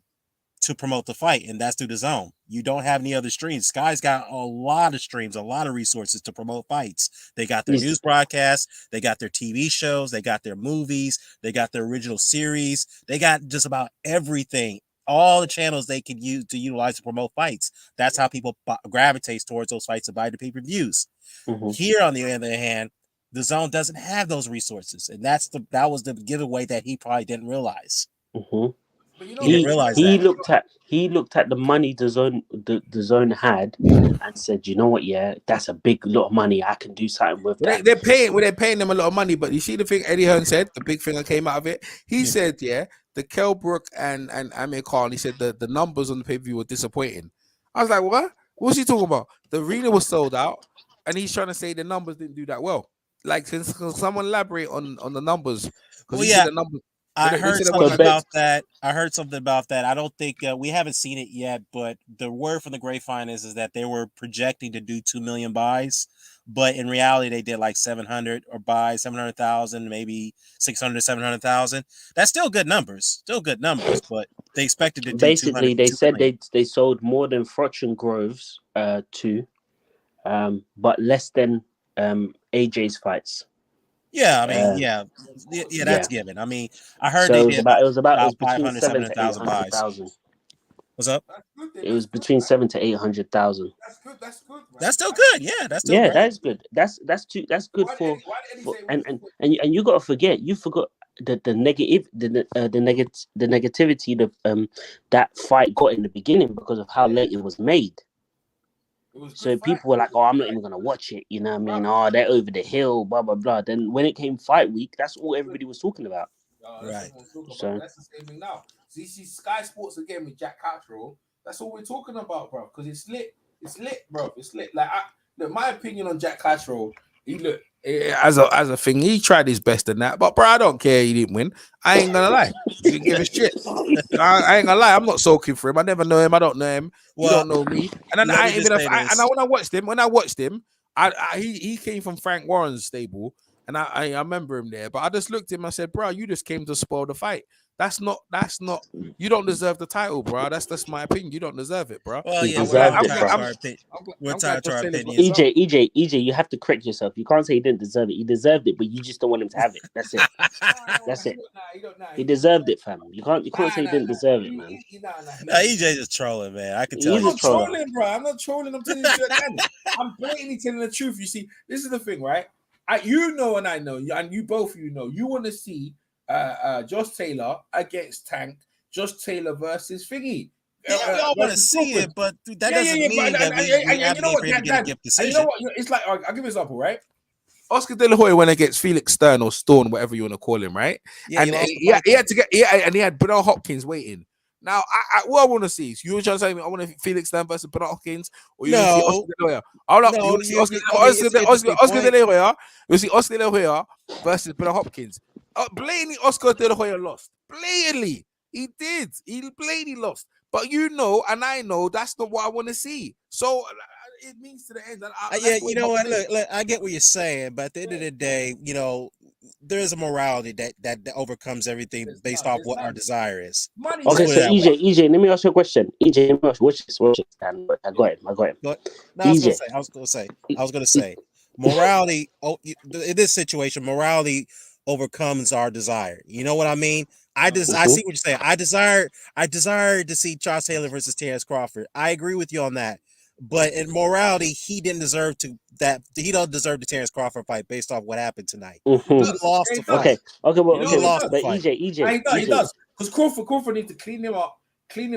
to promote the fight, and that's through the zone. You don't have any other streams. Sky's got a lot of streams, a lot of resources to promote fights. They got their He's news broadcasts, they got their TV shows, they got their movies, they got their original series, they got just about everything. All the channels they can use to utilize to promote fights. That's how people gravitate towards those fights and buy the pay-per-views. mm-hmm. Here, on the other hand, the zone doesn't have those resources, and that was the giveaway that he probably didn't realize. Mm-hmm. But He didn't realize that. He looked at the money the zone had and said, you know what, yeah, that's a big lot of money. I can do something with that. they're paying them a lot of money. But you see the thing Eddie Hearn said, the big thing that came out of it. He Yeah. said, yeah, the Kell Brook and Amir Khan. He said the numbers on the pay per view were disappointing. I was like, what? What's he talking about? The arena was sold out, and he's trying to say the numbers didn't do that well. Like, can someone elaborate on the numbers? Because Well, you see yeah, the numbers. I They heard said So something about bet about that. I heard something about that. I don't think we haven't seen it yet, but the word from the grapevine is that they were projecting to do 2 million buys, but in reality they did like 700 or buys 700,000, maybe 600, 700,000. That's still good numbers, but they expected to do basically they 2 said million. they sold more than Froch and Groves two, but less than AJ's fights. Yeah, I mean, Uh, yeah, yeah. that's given. I mean, I heard So they it was did like it was about between 500, seven to eight 700,000 hundred buys. thousand. What's up? that's good. Then It was that's good. between 7 to 800,000. That's good. That's good, man. That's still good. Yeah, that's still Yeah, great. that is good. That's good Why did Eddie for say it was good? and you got to forget, you forgot the negative the negativity that fight got in the beginning because of how late it was made. It was good So fight. people were like, "Oh, I'm not even gonna watch it." You know what I mean? Oh, they're over the hill, blah blah blah. Then when it came fight week, that's all everybody was talking about. That's what Right. we're talking about. So That's the same thing now. See, Sky Sports again with Jack Catterall. That's all we're talking about, bro. Because it's lit. It's lit, bro. It's lit. Like, look, my opinion on Jack Catterall, he look as a thing, he tried his best in that. But bro, I don't care. He didn't win. I ain't gonna lie. He didn't give a shit. I ain't gonna lie. I'm not soaking for him. I never know him. I don't know him. He Well, don't know me. And then let I me ain't just even. say And this. when I watched him, he came from Frank Warren's stable. And I remember him there, but I just looked at him. I said, "Bro, you just came to spoil the fight. That's not. You don't deserve the title, bro. That's my opinion. You don't deserve it, bro. Well, he yeah, I'm glad. deserved we're I'm it, glad. entitled to fam. our opinion. We're I'm glad entitled to Josh our Taylor got opinions. this up. EJ, you have to correct yourself. You can't say he didn't deserve it. He deserved it, but you just don't want him to have it. That's it. That's it. He don't. Nah, He he don't. deserved it, fam. You can't say he Nah. didn't deserve it, man. He Nah, didn't. EJ just trolling, man. I can tell I'm He's you a not just trolling. troller. trolling, bro. I'm not trolling. I'm telling you again. I'm blatantly telling the truth. You see, this is the thing, right? You know, and I know, and you both, you know, you want to see Josh Taylor against Tank, Josh Taylor versus Thingy, Yeah, we all want to versus see Crawford. it, but that Yeah. doesn't mean But that we and you know advocate what, for him to get a Dan, gift and you know decision. what? It's like I'll give you an example, right? Oscar De La Hoya went against Felix Stern or Storm, whatever you want to call him, right? Yeah, he And lost the fight. he had to get and he had Bernard Hopkins waiting. Now, what I want to see is you trying to say I want to see Felix Stern versus Bernard Hopkins, or you want to see Oscar No, De La Hoya? Hold up, you no, want to see Oscar, I mean, it's an interesting Oscar De point. La Hoya? You see Oscar De La Hoya versus Bernard Hopkins? Blatantly, Oscar De La Hoya lost. Blatantly, he did. He blatantly lost. But you know, and I know that's not what I want to see. So it means to the end that Yeah, that's you what know my what? position. Look, I get what you're saying, but at the end of the day, there is a morality that overcomes everything based off There's what our none. desire is. Money, Let's Okay, put it so yes. that way. EJ, let me ask you a question. EJ, let me ask, watch this, Dan. I got him. But no, EJ, I was gonna say, morality. Oh, in this situation, morality overcomes our desire. You know what I mean? I mhm. see what you're saying. I desire to see Charles Taylor versus Terrence Crawford. I agree with you on that. But in morality, he didn't deserve to that. He don't deserve the Terrence Crawford fight based off what happened tonight. He Mhm. He does. lost Yeah, the he does. Okay, fight. You He know he lost does. the but fight. He does. Because Crawford needs to clean him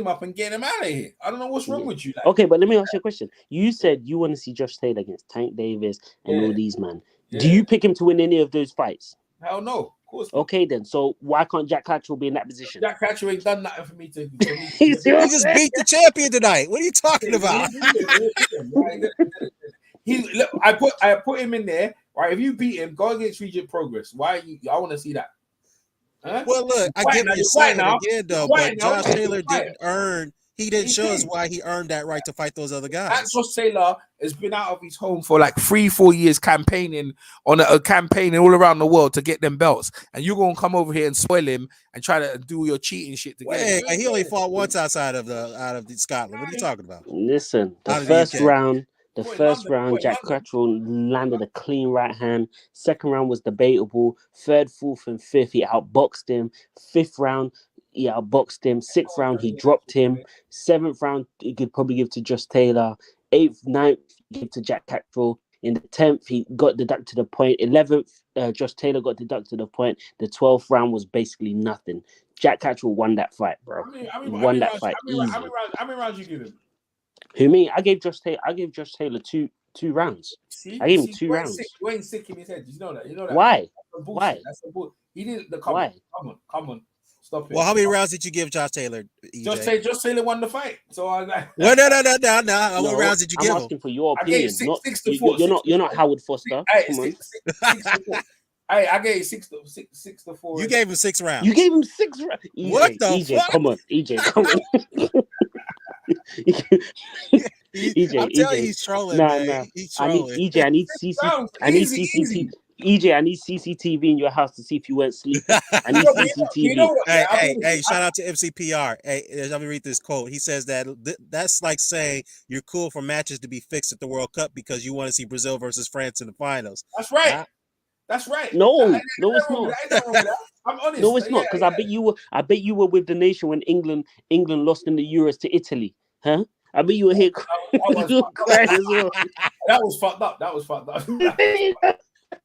up, and get him out of here. I don't know what's wrong yeah. with you, like. Okay, but let me ask you a question. You said you want to see Josh Taylor against Tank Davis and all Yeah, these man. Do yeah. you pick him to win any of those fights? Hell no, of course not. Okay, then. So why can't Jack Catchell be in that position? Jack Catcher ain't done nothing for me to You see what He I'm just saying? beat the champion tonight. What are you talking about? I put him in there, right? If you beat him, go against Regent Progress. Why you? I want to see that. Huh? Well, look, I Quiet get now. what you're You're quiet saying now. again, You're though. quiet But now. Josh You're Taylor quiet. didn't earn. He didn't He show us did. why he earned that right to fight those other That guys. Josh Taylor has been out of his home for like 3-4 years campaigning on a campaigning all around the world to get them belts, and you're gonna come over here and spoil him and try to do your cheating shit to get him. Wait, he only fought once outside of Scotland. What are you talking about? Listen, Out of the UK. the Fought in first London. round, Fought in Jack London. Catchell landed a clean right hand. Second round was debatable. Third, fourth, and fifth, he outboxed him. Fifth round, he outboxed him. Sixth round, he dropped him. Seventh round, he could probably give to Josh Taylor. Eighth, ninth, he gave to Jack Catchell. In the 10th, he got deducted to the point. 11th, Josh Taylor got deducted to the point. The 12th round was basically nothing. Jack Catchell won that fight, bro. He won that fight easy. How many rounds you give him? Who me? I gave Josh Taylor two rounds. See, I you gave him see, two rounds. you ain't sick in his head. You know that. You know that. Why? That's some bullshit. Why? That's some bullshit. He didn't. Come Why? on. Come on. Stop it. Well, how many rounds did you give Josh Taylor, EJ? Josh Taylor won the fight. So I was like, Well, no. How many No, rounds did you I'm give him? asking for your I gave opinion. six, Not 6 to 4. you're not Howard Foster. Hey, Come on. 6 to 4. Hey, I gave 6 to 4. You gave him 6 rounds. You gave him 6 rounds. What the EJ, fuck? come on. EJ, come on. I'm telling you, he's trolling, man. Nah. He's I need trolling. EJ. I need CC. I need CCTV. EJ, I need CCTV in your house to see if you weren't sleeping. I need CCTV. You know what? Hey, shout out to MCPR. Hey, let me read this quote. He says that that's like saying you're cool for matches to be fixed at the World Cup because you want to see Brazil versus France in the finals. That's right. That's right. No, it's not. I'm honest. No, it's not, because I bet you were with the nation when England lost in the Euros to Italy, huh? I bet you were here crying as well. That was fucked up. That was fucked up.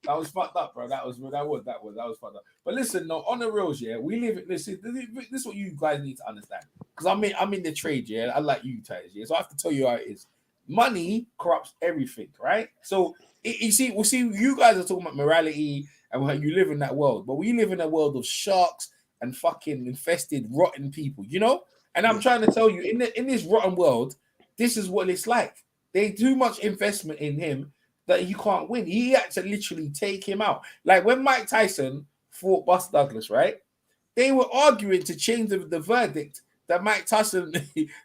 That was fucked up, bro. That was fucked up. But listen, no, on the reals, yeah, we live it. Listen, this is what you guys need to understand. Because I'm in the trade, yeah. I like you guys, yeah. So I have to tell you how it is. Money corrupts everything, right? So you see, you guys are talking about morality and how you live in that world, but we live in a world of sharks and fucking infested, rotten people, you know. And I'm trying to tell you, in this rotten world, this is what it's like. They too much investment in him that he can't win. He had to literally take him out. Like when Mike Tyson fought Buster Douglas, right? They were arguing to change the verdict that Mike Tyson,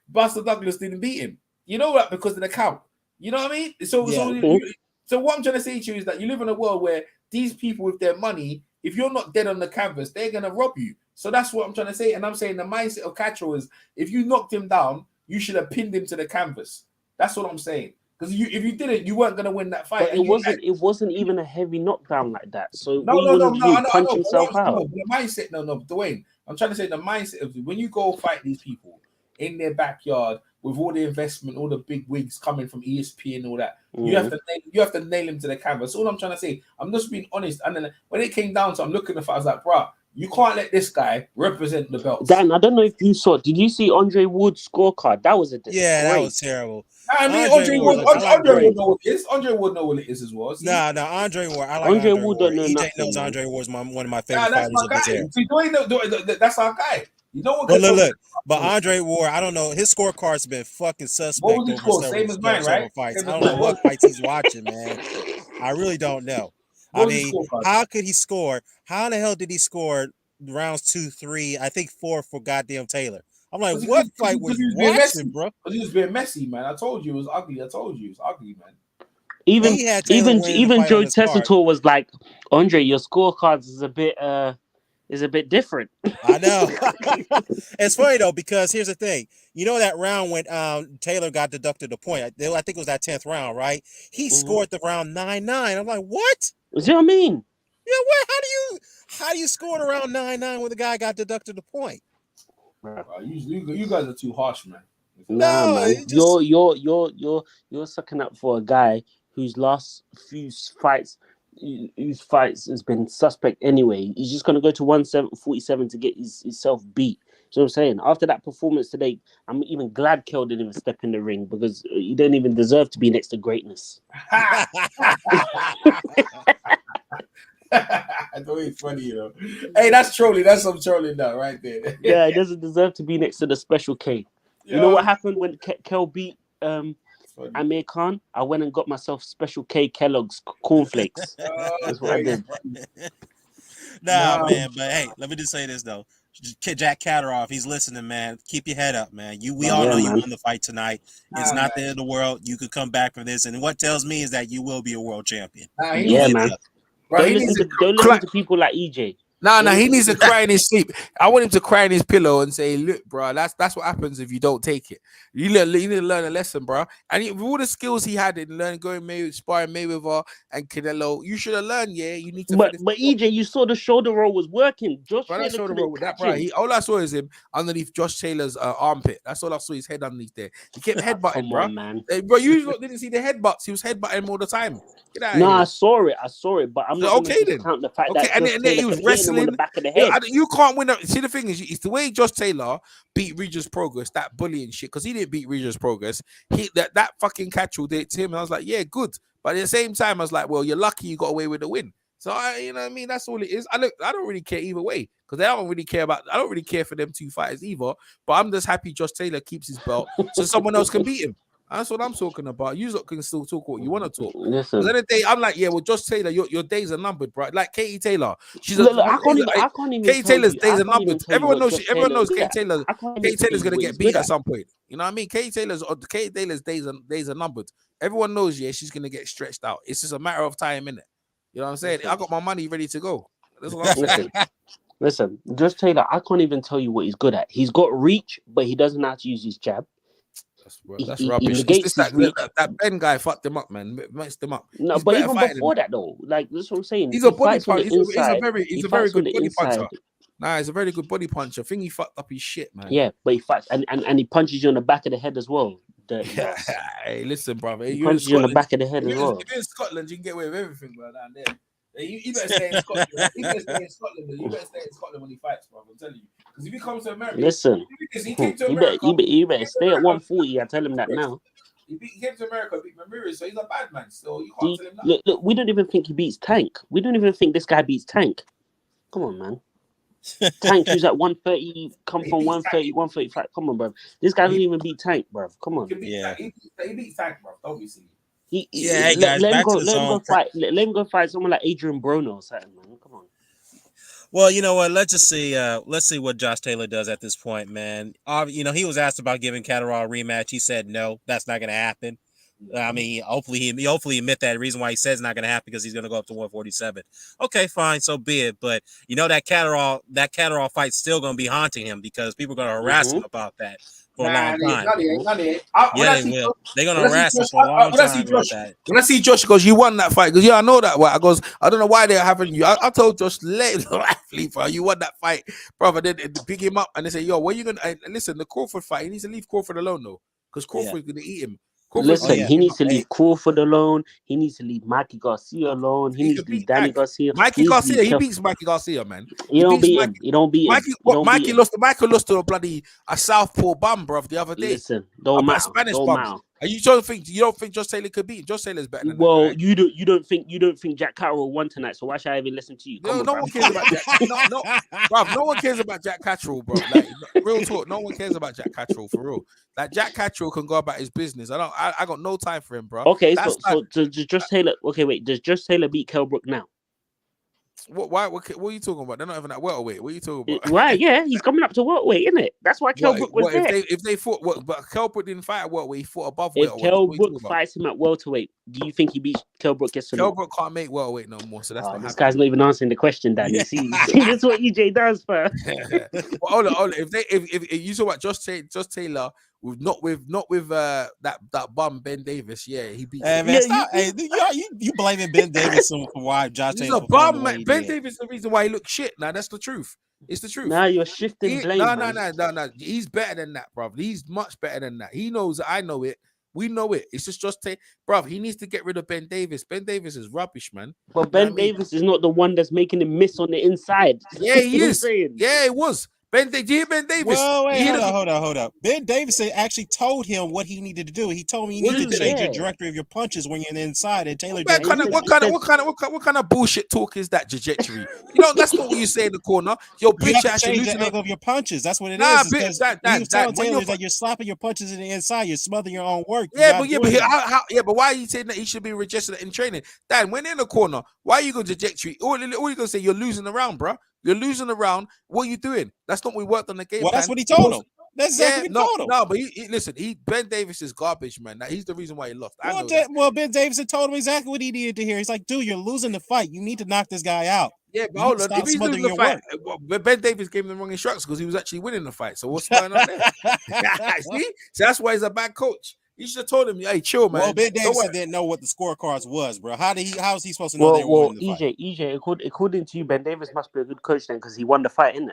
Buster Douglas didn't beat him. You know that because of the count. You know what I mean? So what I'm trying to say to you is that you live in a world where these people with their money, if you're not dead on the canvas, they're gonna rob you. So that's what I'm trying to say. And I'm saying the mindset of Catterall is if you knocked him down, you should have pinned him to the canvas. That's what I'm saying. Because if you didn't, you weren't gonna win that fight. But it wasn't even a heavy knockdown like that. So no, punch himself out. The mindset, no, Dwayne. I'm trying to say the mindset of when you go fight these people in their backyard with all the investment, all the big wigs coming from ESP and all that, you have to nail him to the canvas. That's all I'm trying to say. I'm just being honest. And then when it came down to, I'm looking at the fight, I was like, bro, you can't let this guy represent the belts. Dan, I don't know if you saw. Did you see Andre Wood's scorecard? That was a disgrace. Yeah, that was terrible. I mean, Andre Wood know what it is. Andre Wood know what it is as well. No, Andre Ward. I like Andre Wood. Don't know EJ nothing, knows man. Andre Ward's one of my favorite fighters of his era. See, that's our guy. You know what? Look. But Andre Ward, I don't know. His scorecard's been fucking suspect over Same as mine, right? fights. I don't know what fights he's watching, man. I really don't know. I mean, how could he score? How the hell did he score rounds 2, 3, I think 4 for goddamn Taylor? I'm like, what fight was you watching, bro? Because he was being messy, man. I told you it was ugly. It was ugly, man. Even Joe Tessitore was like, Andre, your scorecards is a bit different. I know. It's funny though, because here's the thing. You know that round when Taylor got deducted a point. I think it was that 10th round, right? He scored the round 9-9. I'm like, what? You know what I mean? Yeah, what? How do you score the round 9-9 when the guy got deducted a point? You guys are too harsh, man. Nah, man. You're sucking up for a guy whose last few fights has been suspect anyway. He's just gonna go to 147 to get himself beat. So I'm saying, after that performance today, I'm even glad Kel didn't even step in the ring because he don't even deserve to be next to greatness. I thought it's funny, you know. Hey, that's trolling. That's some trolling now, right there. Yeah, he doesn't deserve to be next to the Special K. You know what happened when Kel beat Amir Khan? I went and got myself Special K Kellogg's cornflakes. That's what I did. Nah, man. But hey, let me just say this though. Jack Catterall, if he's listening, man, keep your head up, man. We all know you won the fight tonight. It's not the end of the world. You could come back from this, and what tells me is that you will be a world champion. Yeah, man. Don't listen to people like EJ. He needs to cry in his sleep. I want him to cry in his pillow and say, "Look, bro, that's what happens if you don't take it. You need to learn a lesson, bro. And with all the skills he had in learning, sparring Mayweather and Canelo, you should have learned. Yeah, you need to. But EJ, you saw the shoulder roll was working. All I saw is him underneath Josh Taylor's armpit. That's all I saw. His head underneath there. He kept headbutting, bro. Man. Bro, you didn't see the headbutts. He was headbutting him all the time. I saw it, but I'm not going to discount the fact that and then he was wrestling on the back of the head. You can't win. See, the thing is, it's the way Josh Taylor beat Regis Progress, that bullying shit, because he didn't beat Regis Progress. That fucking Catterall did it to him, and I was like, yeah, good. But at the same time, I was like, well, you're lucky you got away with the win. So you know what I mean? That's all it is. I don't really care either way because I don't really care for them two fighters either. But I'm just happy Josh Taylor keeps his belt so someone else can beat him. That's what I'm talking about. You lot can still talk what you want to talk. Listen, Because the day I'm like, yeah, well, Josh Taylor, your days are numbered, bro. Like Katie Taylor, she's look, I can't even Katie tell Taylor's you. days I are can't even numbered. tell you what Josh Everyone Taylor knows is good Katie at. I can't even Taylor's tell gonna you what get he's beat good at at. some point. You know what I mean? Katie Taylor's days are numbered. Everyone knows, yeah, she's gonna get stretched out. It's just a matter of time, innit? You know what I'm saying? Listen. I got my money ready to go. That's what I'm saying. Listen, Josh Taylor, I can't even tell you what he's good at. He's got reach, but he doesn't know how to use his jab. That's He rubbish. It's negates just his reach. that Ben guy fucked him up, man. Messed him up. No, He's but better even fighting before that, though, like that's what I'm saying. He's He a body fights on puncher. the inside. He's He a very fights on good the body inside. puncher. Nah, he's a very good body puncher. I think he fucked up his shit, man. Yeah, but he fights and he punches you on the back of the head as well. Dirty ass. Hey, listen, brother. He punches you on the back of the head as well. If you're in Scotland, you can get away with everything, bro, down there. You better stay in Scotland. You better stay in Scotland. You better stay in Scotland when he fights, bro. I'm telling you. Because if he comes to America, Listen, he came to America. you better stay at 140. I tell him that now. He came to America, beat Ramirez, so he's a bad man. So you can't tell him that. Look, we don't even think he beats Tank. We don't even think this guy beats Tank. Come on, man. Tank, who's at 130, come from 130, 135. Come on, bro. This guy doesn't even beat Tank, bro. Come on. Yeah. He beats Tank, bro. Don't be silly. Hey guys, let back him go, to the zone. let him go fight someone like Adrian Broner or something, man. Come on. Well, you know what? Let's just see. Let's see what Josh Taylor does at this point, man. You know, he was asked about giving Catterall a rematch. He said no, that's not going to happen. I mean, hopefully he admit that. The reason why he says it's not going to happen because he's going to go up to 147. Okay, fine, so be it. But you know that Catterall fight's still going to be haunting him because people are going to harass him about that for a long time. Yeah, they will. They're going to harass him for a long time about that. When I see Josh, he goes, "You won that fight." He goes, "Yeah, I know that." I goes, "I don't know why they're having you." I told Josh, "Let athlete, bro. You won that fight, brother." Then they pick him up and they say, "Yo, where you gonna?" Listen, the Crawford fight. He needs to leave Crawford alone though, because Crawford's gonna eat him. Listen, he needs to leave Crawford alone. He needs to leave Mikey Garcia alone. He needs to leave Danny Garcia. Mikey Garcia, he beats Mikey Garcia, man. He don't beat him. He don't beat him. Mikey lost to a southpaw bum, bro, the other day. Listen, don't matter. Spanish don't bum. matter. Are you don't think Josh Taylor could beat him? Josh Taylor's better than well, that, right? you don't think Jack Catterall won tonight, so why should I even listen to you? No one cares about Jack. No one cares about Jack Catterall, bro. Like, real talk, no one cares about Jack Catterall for real. Like Jack Catterall can go about his business. I got no time for him, bro. Okay, so does Josh Taylor? Okay, wait. Does Josh Taylor beat Kell Brook now? What are you talking about? They're not even at welterweight. What are you talking about? Right, yeah, he's coming up to welterweight, isn't it? That's why Kell Brook was there. If they fought, but Kell Brook didn't fight at welterweight. He fought above if welterweight. If Kell Brook fights him at welterweight, do you think he beats Kell Brook? Yes or no? Kell Brook can't make welterweight no more, so that's not this guy's not even answering the question, Dan. You see, that's what EJ does, bro. Well, hold on. If you saw what Josh Taylor. Not with that bum Ben Davis. Yeah, he beat. Hey man, stop. You blaming Ben Davis for why Josh Taylor? He's a bum, man. Ben Davis is the reason why he looks shit. Now that's the truth. It's the truth. Now you're shifting blame. No. He's better than that, bro. He's much better than that. He knows. I know it. We know it. It's just bro. He needs to get rid of Ben Davis. Ben Davis is rubbish, man. But Ben Davis is not the one that's making him miss on the inside. Yeah, he is. Yeah, it was. Ben Davis. Whoa, wait, hold up. Ben Davis actually told him what he needed to do. He told me you need to change your trajectory of your punches when you're in the inside. And Taylor, what kind of bullshit talk is that trajectory? You know, that's not what you say in the corner. Yo, bitch, you have to change the angle of your punches. That's what it is. He was telling Taylor that you're slapping your punches in the inside. You're smothering your own work. But why are you saying that he should be registered in training? Dan, when in the corner, why are you going to trajectory? All you gonna say you're losing the round, bro. You're losing the round. What are you doing? That's not what we worked on the game. Well, that's what he told him. That's exactly what he told him. No, but listen. Ben Davis is garbage, man. He's the reason why he lost. Ben Davis told him exactly what he needed to hear. He's like, dude, you're losing the fight. You need to knock this guy out. Yeah, but hold on. If he's losing the fight, Ben Davis gave him the wrong instructions because he was actually winning the fight. So what's going on there? See? So that's why he's a bad coach. You should have told him, hey, chill, man. Well, Ben Davis didn't know what the scorecards was, bro. How is he supposed to know they were winning the fight? EJ, according to you, Ben Davis must be a good coach then because he won the fight, innit?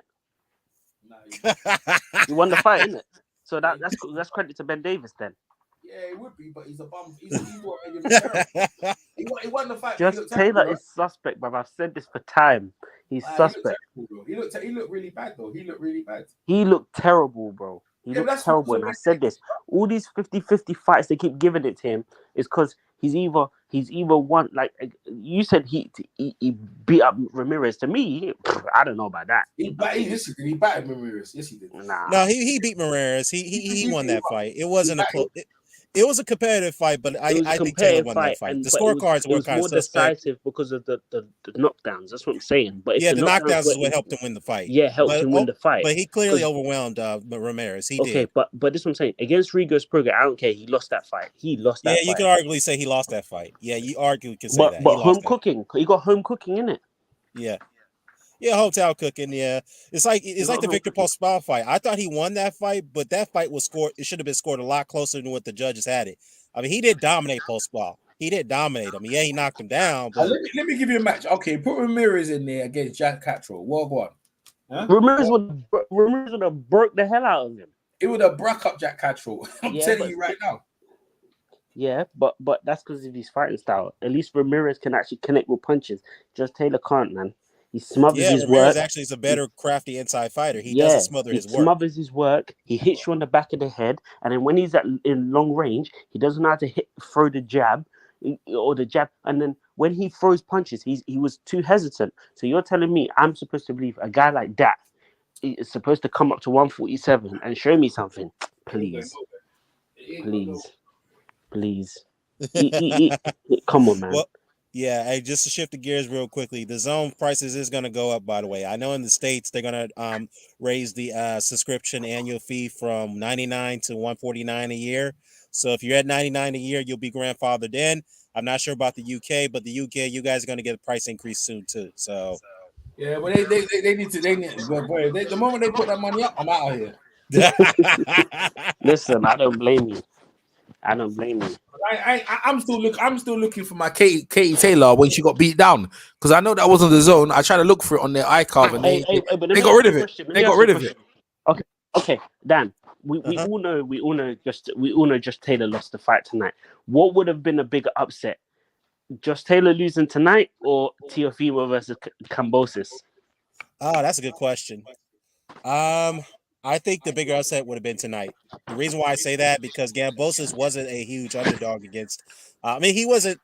He won the fight, innit? So that's credit to Ben Davis then. Yeah, it would be, but he's a bum. He won the fight. Just Taylor is suspect, bro. I've said this for time. He's suspect. He looked really bad, though. He looked terrible, bro. He looks terrible, and I said this. All these 50-50 fights they keep giving it to him is because he's either He's either one, like you said, he beat up Ramirez. To me, I don't know about that. He batted Ramirez. Yes, he did. Nah, No, he beat Ramirez. He He won beat him that up. fight. It wasn't a batted close. It was a competitive fight, but it was a I think Taylor competitive won that fight, fight. The but scorecards it were was kind of more suspect. decisive because of the knockdowns. That's what I'm saying. But if Yeah, the the knockdowns knockdowns were is what helped him win the fight. helped him win the fight. But he clearly 'Cause- overwhelmed Ramirez. He okay, did. but this is what I'm saying. Against Rigo's Prograis, I don't care. He lost that fight. He lost Yeah, that you fight. could arguably say he lost that fight. Yeah, you arguably could say that But he lost home that. cooking, he got home cooking in it. Yeah. Yeah, hotel cooking. Yeah, it's like the Victor Postol fight. I thought he won that fight, but that fight was scored. It should have been scored a lot closer than what the judges had it. I mean, he did dominate Postol. He did dominate him. Yeah, he knocked him down. But let me give you a match. Okay, put Ramirez in there against Jack Catterall. What one? Huh? Ramirez would have broke the hell out of him. It would have broke up Jack Catterall. I'm telling you right now. Yeah, but that's because of his fighting style. At least Ramirez can actually connect with punches. Just Taylor can't, man. He smothers his Ramirez work. actually is a better crafty inside fighter. He doesn't smother his work. He smothers his work. He hits you on the back of the head, and then when he's in long range, he doesn't know how to throw the jab. And then when he throws punches, he was too hesitant. So you're telling me I'm supposed to believe a guy like that is supposed to come up to 147 and show me something? Please. Come on, man. Well, yeah, hey, just to shift the gears real quickly, the zone prices is going to go up, by the way. I know in the States they're going to raise the subscription annual fee from $99 to $149 a year. So if you're at $99 a year, you'll be grandfathered in. I'm not sure about the UK, but the UK, you guys are going to get a price increase soon too. So yeah, but they need to the moment they put that money up, I'm out of here. Listen, I don't blame you. I'm still looking for my Katie Taylor when she got beat down, because I know that wasn't the zone. I tried to look for it on their iCarve and they got rid of it. They got rid of it. Okay, Dan. We all know just Taylor lost the fight tonight. What would have been a bigger upset? Just Taylor losing tonight or Teofimo versus Kambosos? Oh, that's a good question. I think the bigger upset would have been tonight. The reason why I say that, because Kambosos wasn't a huge underdog against. I mean, he was an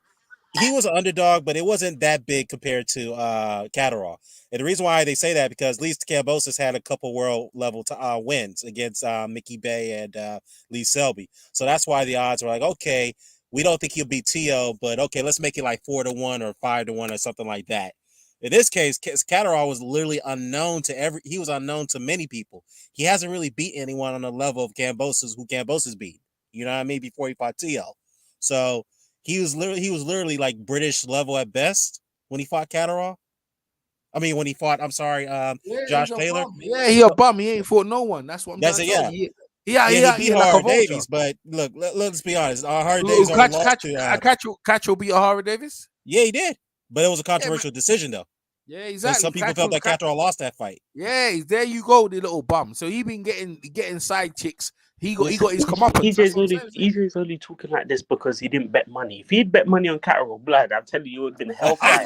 underdog, but it wasn't that big compared to Catterall. And the reason why they say that, because at least Kambosos had a couple world level wins against Mickey Bay and Lee Selby. So that's why the odds were like, okay, we don't think he'll beat Tio, but okay, let's make it like 4-1 or 5-1 or something like that. In this case, Catterall was literally unknown to he was unknown to many people. He hasn't really beat anyone on the level of Kambosos who Kambosos beat. You know what I mean? Before he fought Tio. So he was literally like British level at best when he fought Catterall. I mean, when he fought, Josh Taylor. Yeah, he a bum. He ain't fought no one. That's what I'm trying to tell you. He beat Harvey Davies, but look, let's be honest. Harvey Davies only lost to Catcho beat Harvey Davies. Yeah, he did, but it was a controversial decision though. Yeah, exactly. Some people felt that Catterall lost that fight. Yeah, there you go, the little bum. So he been getting side chicks. He got his comeuppance. EJ's only talking like this because he didn't bet money. If he'd bet money on Catterall, blood, I'm telling you, it would have been hellfire.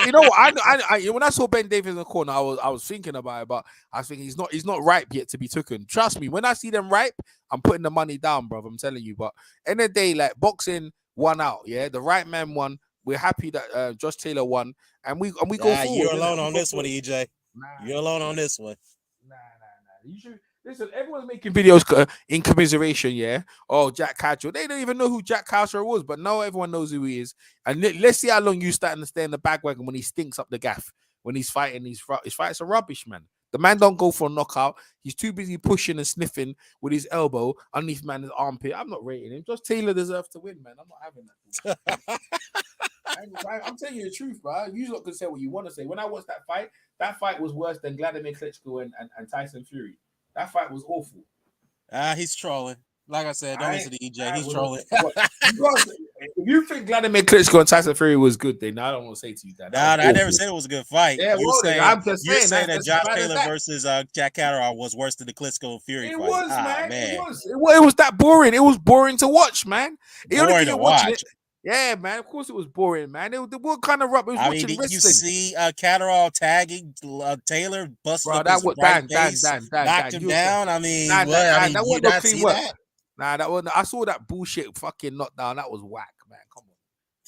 You know, I when I saw Ben Davies in the corner, I was thinking about it, but I was thinking he's not ripe yet to be taken. Trust me, when I see them ripe, I'm putting the money down, bro. I'm telling you. But end of the day, like boxing won out. Yeah, the right man won. We're happy that Josh Taylor won, and we go forward. You're alone on this one, EJ. You're alone on this one. Nah. You should listen. Everyone's making videos in commiseration. Yeah. Oh, Jack Catterall. They don't even know who Jack Catterall was, but now everyone knows who he is. And let's see how long you starting to stay in the bagwagon when he stinks up the gaff. When he's fighting, his fights are rubbish, man. The man don't go for a knockout. He's too busy pushing and sniffing with his elbow underneath man's armpit. I'm not rating him. Just Taylor deserves to win, man. I'm not having that. I'm telling you the truth, bro. You lot can say what you want to say. When I watched that fight was worse than Vladimir Klitschko and Tyson Fury. That fight was awful. He's trolling. Like I said, don't listen to EJ. He's trolling. If you think Vladimir Klitschko and Tyson Fury was good, then I don't want to say to you that. I never said it was a good fight. Yeah, I'm just saying that Josh Taylor versus Jack Catterall was worse than the Klitschko and Fury fight. Was, man. It was that boring. It was boring to watch, man. Boring to watch. Yeah, man. Of course, it was boring, man. What kind of rubber? Did you see Catterall tagging Taylor, busting up his face, knocked him down? I mean, that wasn't no clean work. Nah, that wasn't. I saw that bullshit fucking knockdown. That was whack, man. Come on.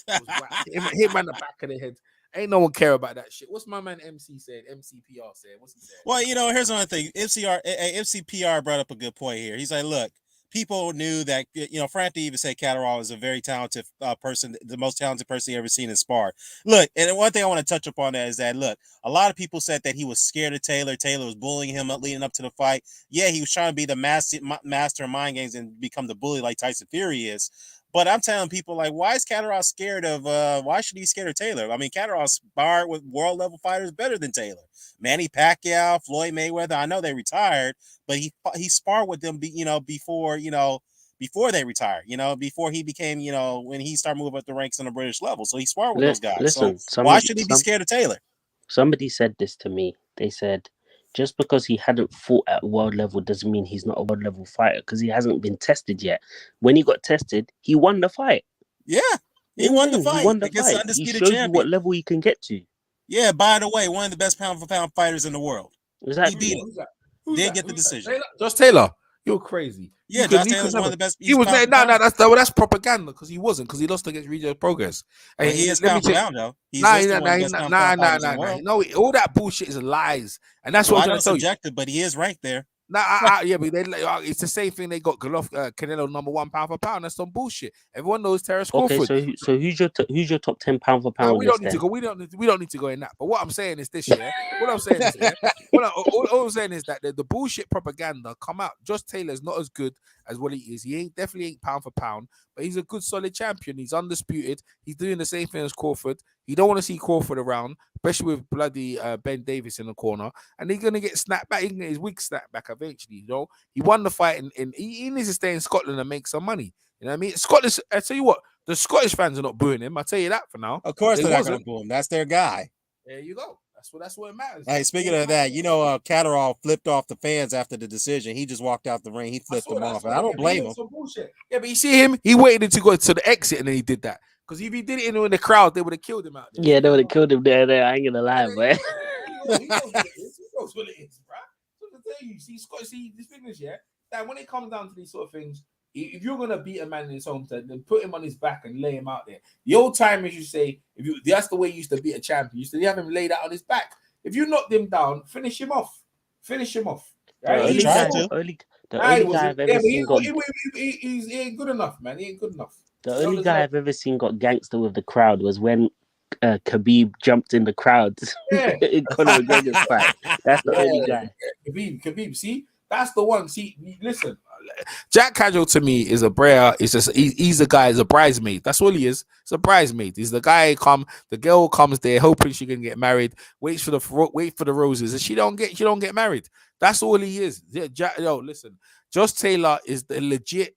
It was whack. Hit him on the back of the head. Ain't no one care about that shit. What's my man MC said? MCPR said. What's he saying? Well, here's another thing. MCPR brought up a good point here. He's like, look, people knew that, Frank even said Catterall is a very talented person, the most talented person he ever seen in spar. Look, and one thing I want to touch upon that is that, look, a lot of people said that he was scared of Taylor. Taylor was bullying him leading up to the fight. Yeah, he was trying to be the master of mind games and become the bully like Tyson Fury is. But I'm telling people, like, why is Catterall scared of, why should he be scared of Taylor? I mean, Catterall sparred with world level fighters better than Taylor. Manny Pacquiao, Floyd Mayweather, I know they retired, but he sparred with them, before they retired, before he became, when he started moving up the ranks on the British level. So he sparred with those guys. Listen, so why should he be scared of Taylor? Somebody said this to me. They said, just because he hadn't fought at world level doesn't mean he's not a world level fighter because he hasn't been tested yet. When he got tested, he won the fight. Yeah, he won the fight against the undisputed he showed champion. You what level he can get to. Yeah, by the way, one of the best pound-for-pound fighters in the world. Exactly. He beat him. Did get the decision. Josh Taylor. You're crazy. Yeah, Josh Taylor's one of the best. He was that's propaganda because he wasn't, because he lost against Regional Progress. And he is pound for pound though. No, all that bullshit is lies, and that's what I'm trying to tell you. Subjective, but he is right there. Yeah, but it's the same thing. They got Canelo #1 pound for pound. That's some bullshit. Everyone knows Terence Crawford. Okay, so who's your top 10 pound for pound? We don't need to go. We don't need to go in that. But what I'm saying is this, yeah. What I'm saying is, all I'm saying is that the bullshit propaganda come out. Josh Taylor's not as good as what he is. He definitely ain't pound for pound, but he's a good solid champion. He's undisputed. He's doing the same thing as Crawford. You don't want to see Crawford around, especially with bloody Ben Davis in the corner, and he's gonna get snapped back. He can get his wig snapped back eventually. He won the fight, he needs to stay in Scotland and make some money. You know what I mean? Scotland. I tell you what, the Scottish fans are not booing him. I tell you that for now. Of course, they're not gonna boo him. That's their guy. There you go. That's what it matters. Hey, speaking of that, Catterall flipped off the fans after the decision. He just walked out the ring. He flipped them off, and I don't blame him. Yeah, but you see him. He waited to go to the exit, and then he did that. Because if he did it in the crowd, they would have killed him out there. Yeah, they would have killed him there. I ain't gonna lie, man. He knows what it is. He knows what it is, bro. So to tell you, see this thing is, yeah, that when it comes down to these sort of things, if you're gonna beat a man in his hometown, then put him on his back and lay him out there. The old timers, you say, that's the way you used to beat a champion. You used to have him laid out on his back. If you knocked him down, finish him off. Right? He ain't good enough, man. He ain't good enough. The only guy I've ever seen got gangster with the crowd was when Khabib jumped in the crowd in Conor McGregor's fight. That's the only guy. Khabib, see? That's the one. See, listen, Jack Casual to me is a brer. It's just he's the guy, he's a bridesmaid. That's all he is. It's a bridesmaid. He's the guy the girl comes there hoping she can get married, wait for the roses, and she don't get married. That's all he is. Listen, Josh Taylor is the legit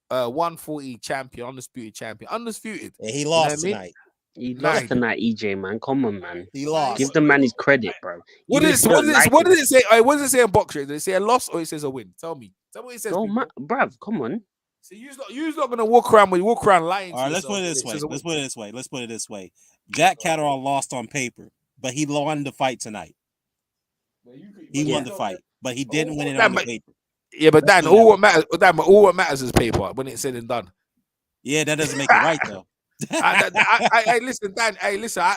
140 champion, undisputed champion. Undisputed. Yeah, he lost tonight. He lost tonight, EJ, man. Come on, man. He lost. Give the man his credit, bro. What does it say? What does it say in boxing? Does it say a loss or it says a win? Tell me what it says. Bruv, come on. So you're not gonna walk around lying. All right, let's put it this way. Jack Catterall lost on paper, but he won the fight tonight. He won the fight, but he didn't win it on the paper. Yeah, but Dan, all what matters is paper when it's said and done. Yeah, that doesn't make it right though. Listen, Dan.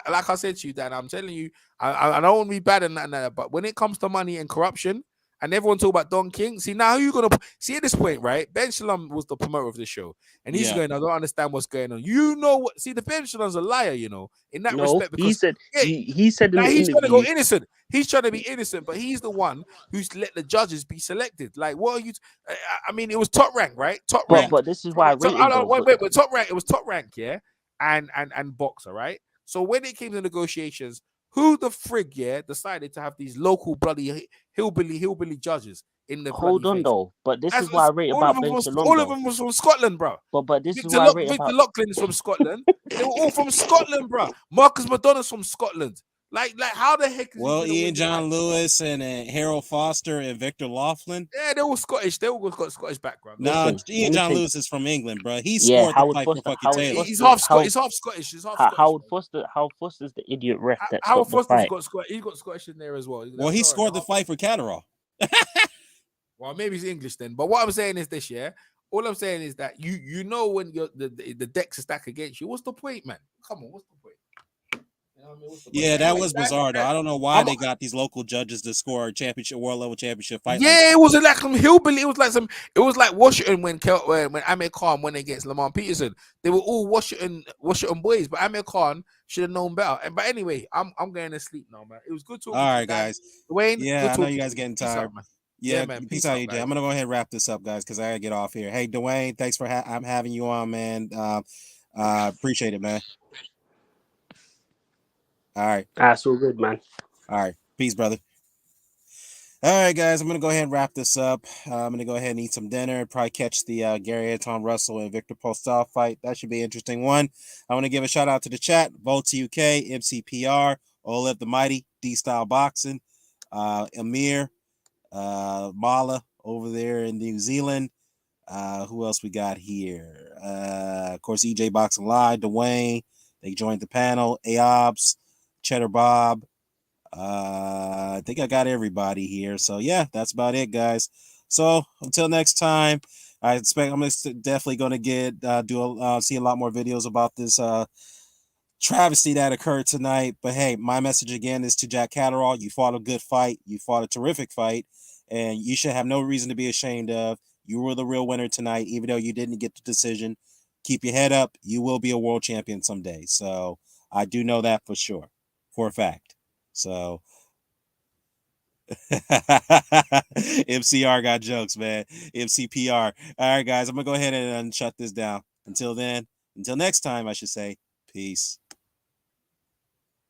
Like I said to you, Dan, I'm telling you, I don't want to be bad in that, but when it comes to money and corruption, and everyone talk about Don King, see now who you gonna see at this point, right? Ben Shalom was the promoter of the show, and he's going, I don't understand what's going on. You know what? See, the Ben Shalom's a liar, in that respect. Because he said he's trying to go innocent. He's trying to be innocent, but he's the one who's let the judges be selected. Like, what are you? I mean, it was top rank, right? Top rank. But this is why I wait, but top rank. It was top rank, yeah, and boxer, right? So when it came to negotiations, who the frig, decided to have these local bloody hillbilly judges in the hold on though? But this is why I rate about Ben Shalom. All of them was from Scotland, bro. But this is why I rate Victor Loughlin's from Scotland. They were all from Scotland, bro. Marcus Madonna's from Scotland. Like how the heck? Ian John Lewis and Harold Foster and Victor Laughlin. Yeah, they're all Scottish. They all got Scottish background. No, Ian John Lewis is from England, bro. He scored the fight for fucking Taylor. He's half Scottish. Howard Foster's the idiot ref that Howard stopped the fight. He got Scottish in there as well. Well, he scored the fight for Catterall. Well, maybe he's English then. But what I'm saying is this, yeah. All I'm saying is that you know when the decks are stacked against you. What's the point, man? Come on, what's the point? You know what I mean? What's the point? Yeah, But that anyway, was bizarre though. I don't know why I'm, they got these local judges to score a championship, world level championship fight like yeah, that. it was like some hillbilly. It was like some. It was like Washington when Amir Khan went against Lamar Peterson. They were all Washington boys, but Amir Khan should have known better. But anyway, I'm going to sleep now, man. It was good All talking to you, right, Dan. guys. Dwayne, Yeah, good I know you talking to guys you. getting Peace tired. out, man. Yeah, Yeah, man. peace Peace out, out, AJ. guys. I'm gonna go ahead and wrap this up, guys, because I gotta get off here. Hey, Dwayne, thanks for I'm having you on, man. Appreciate it, man. All right, That's all good, man. all right. Peace, brother. All right, guys, I'm gonna go ahead and wrap this up. I'm gonna go ahead and eat some dinner. Probably catch the Gary Anton Russell and Victor Postal fight. That should be an interesting one. I want to give a shout out to the chat: Volts UK, MCPR, Oleb the Mighty, D Style Boxing, Amir, Mala over there in New Zealand. Who else we got here? Of course, EJ Boxing Live, Dwayne. They joined the panel. Aobs, Cheddar Bob. I think I got everybody here. So yeah, that's about it, guys. So until next time, I expect definitely gonna get see a lot more videos about this travesty that occurred tonight. But hey, my message again is to Jack Catterall: you fought a good fight, you fought a terrific fight, and you should have no reason to be ashamed of. You were the real winner tonight, even though you didn't get the decision. Keep your head up. You will be a world champion someday. So I do know that for sure, for a fact. So MCR got jokes, man. MCPR. All right, guys, I'm gonna go ahead and shut this down. Until then, until next time, I should say, peace.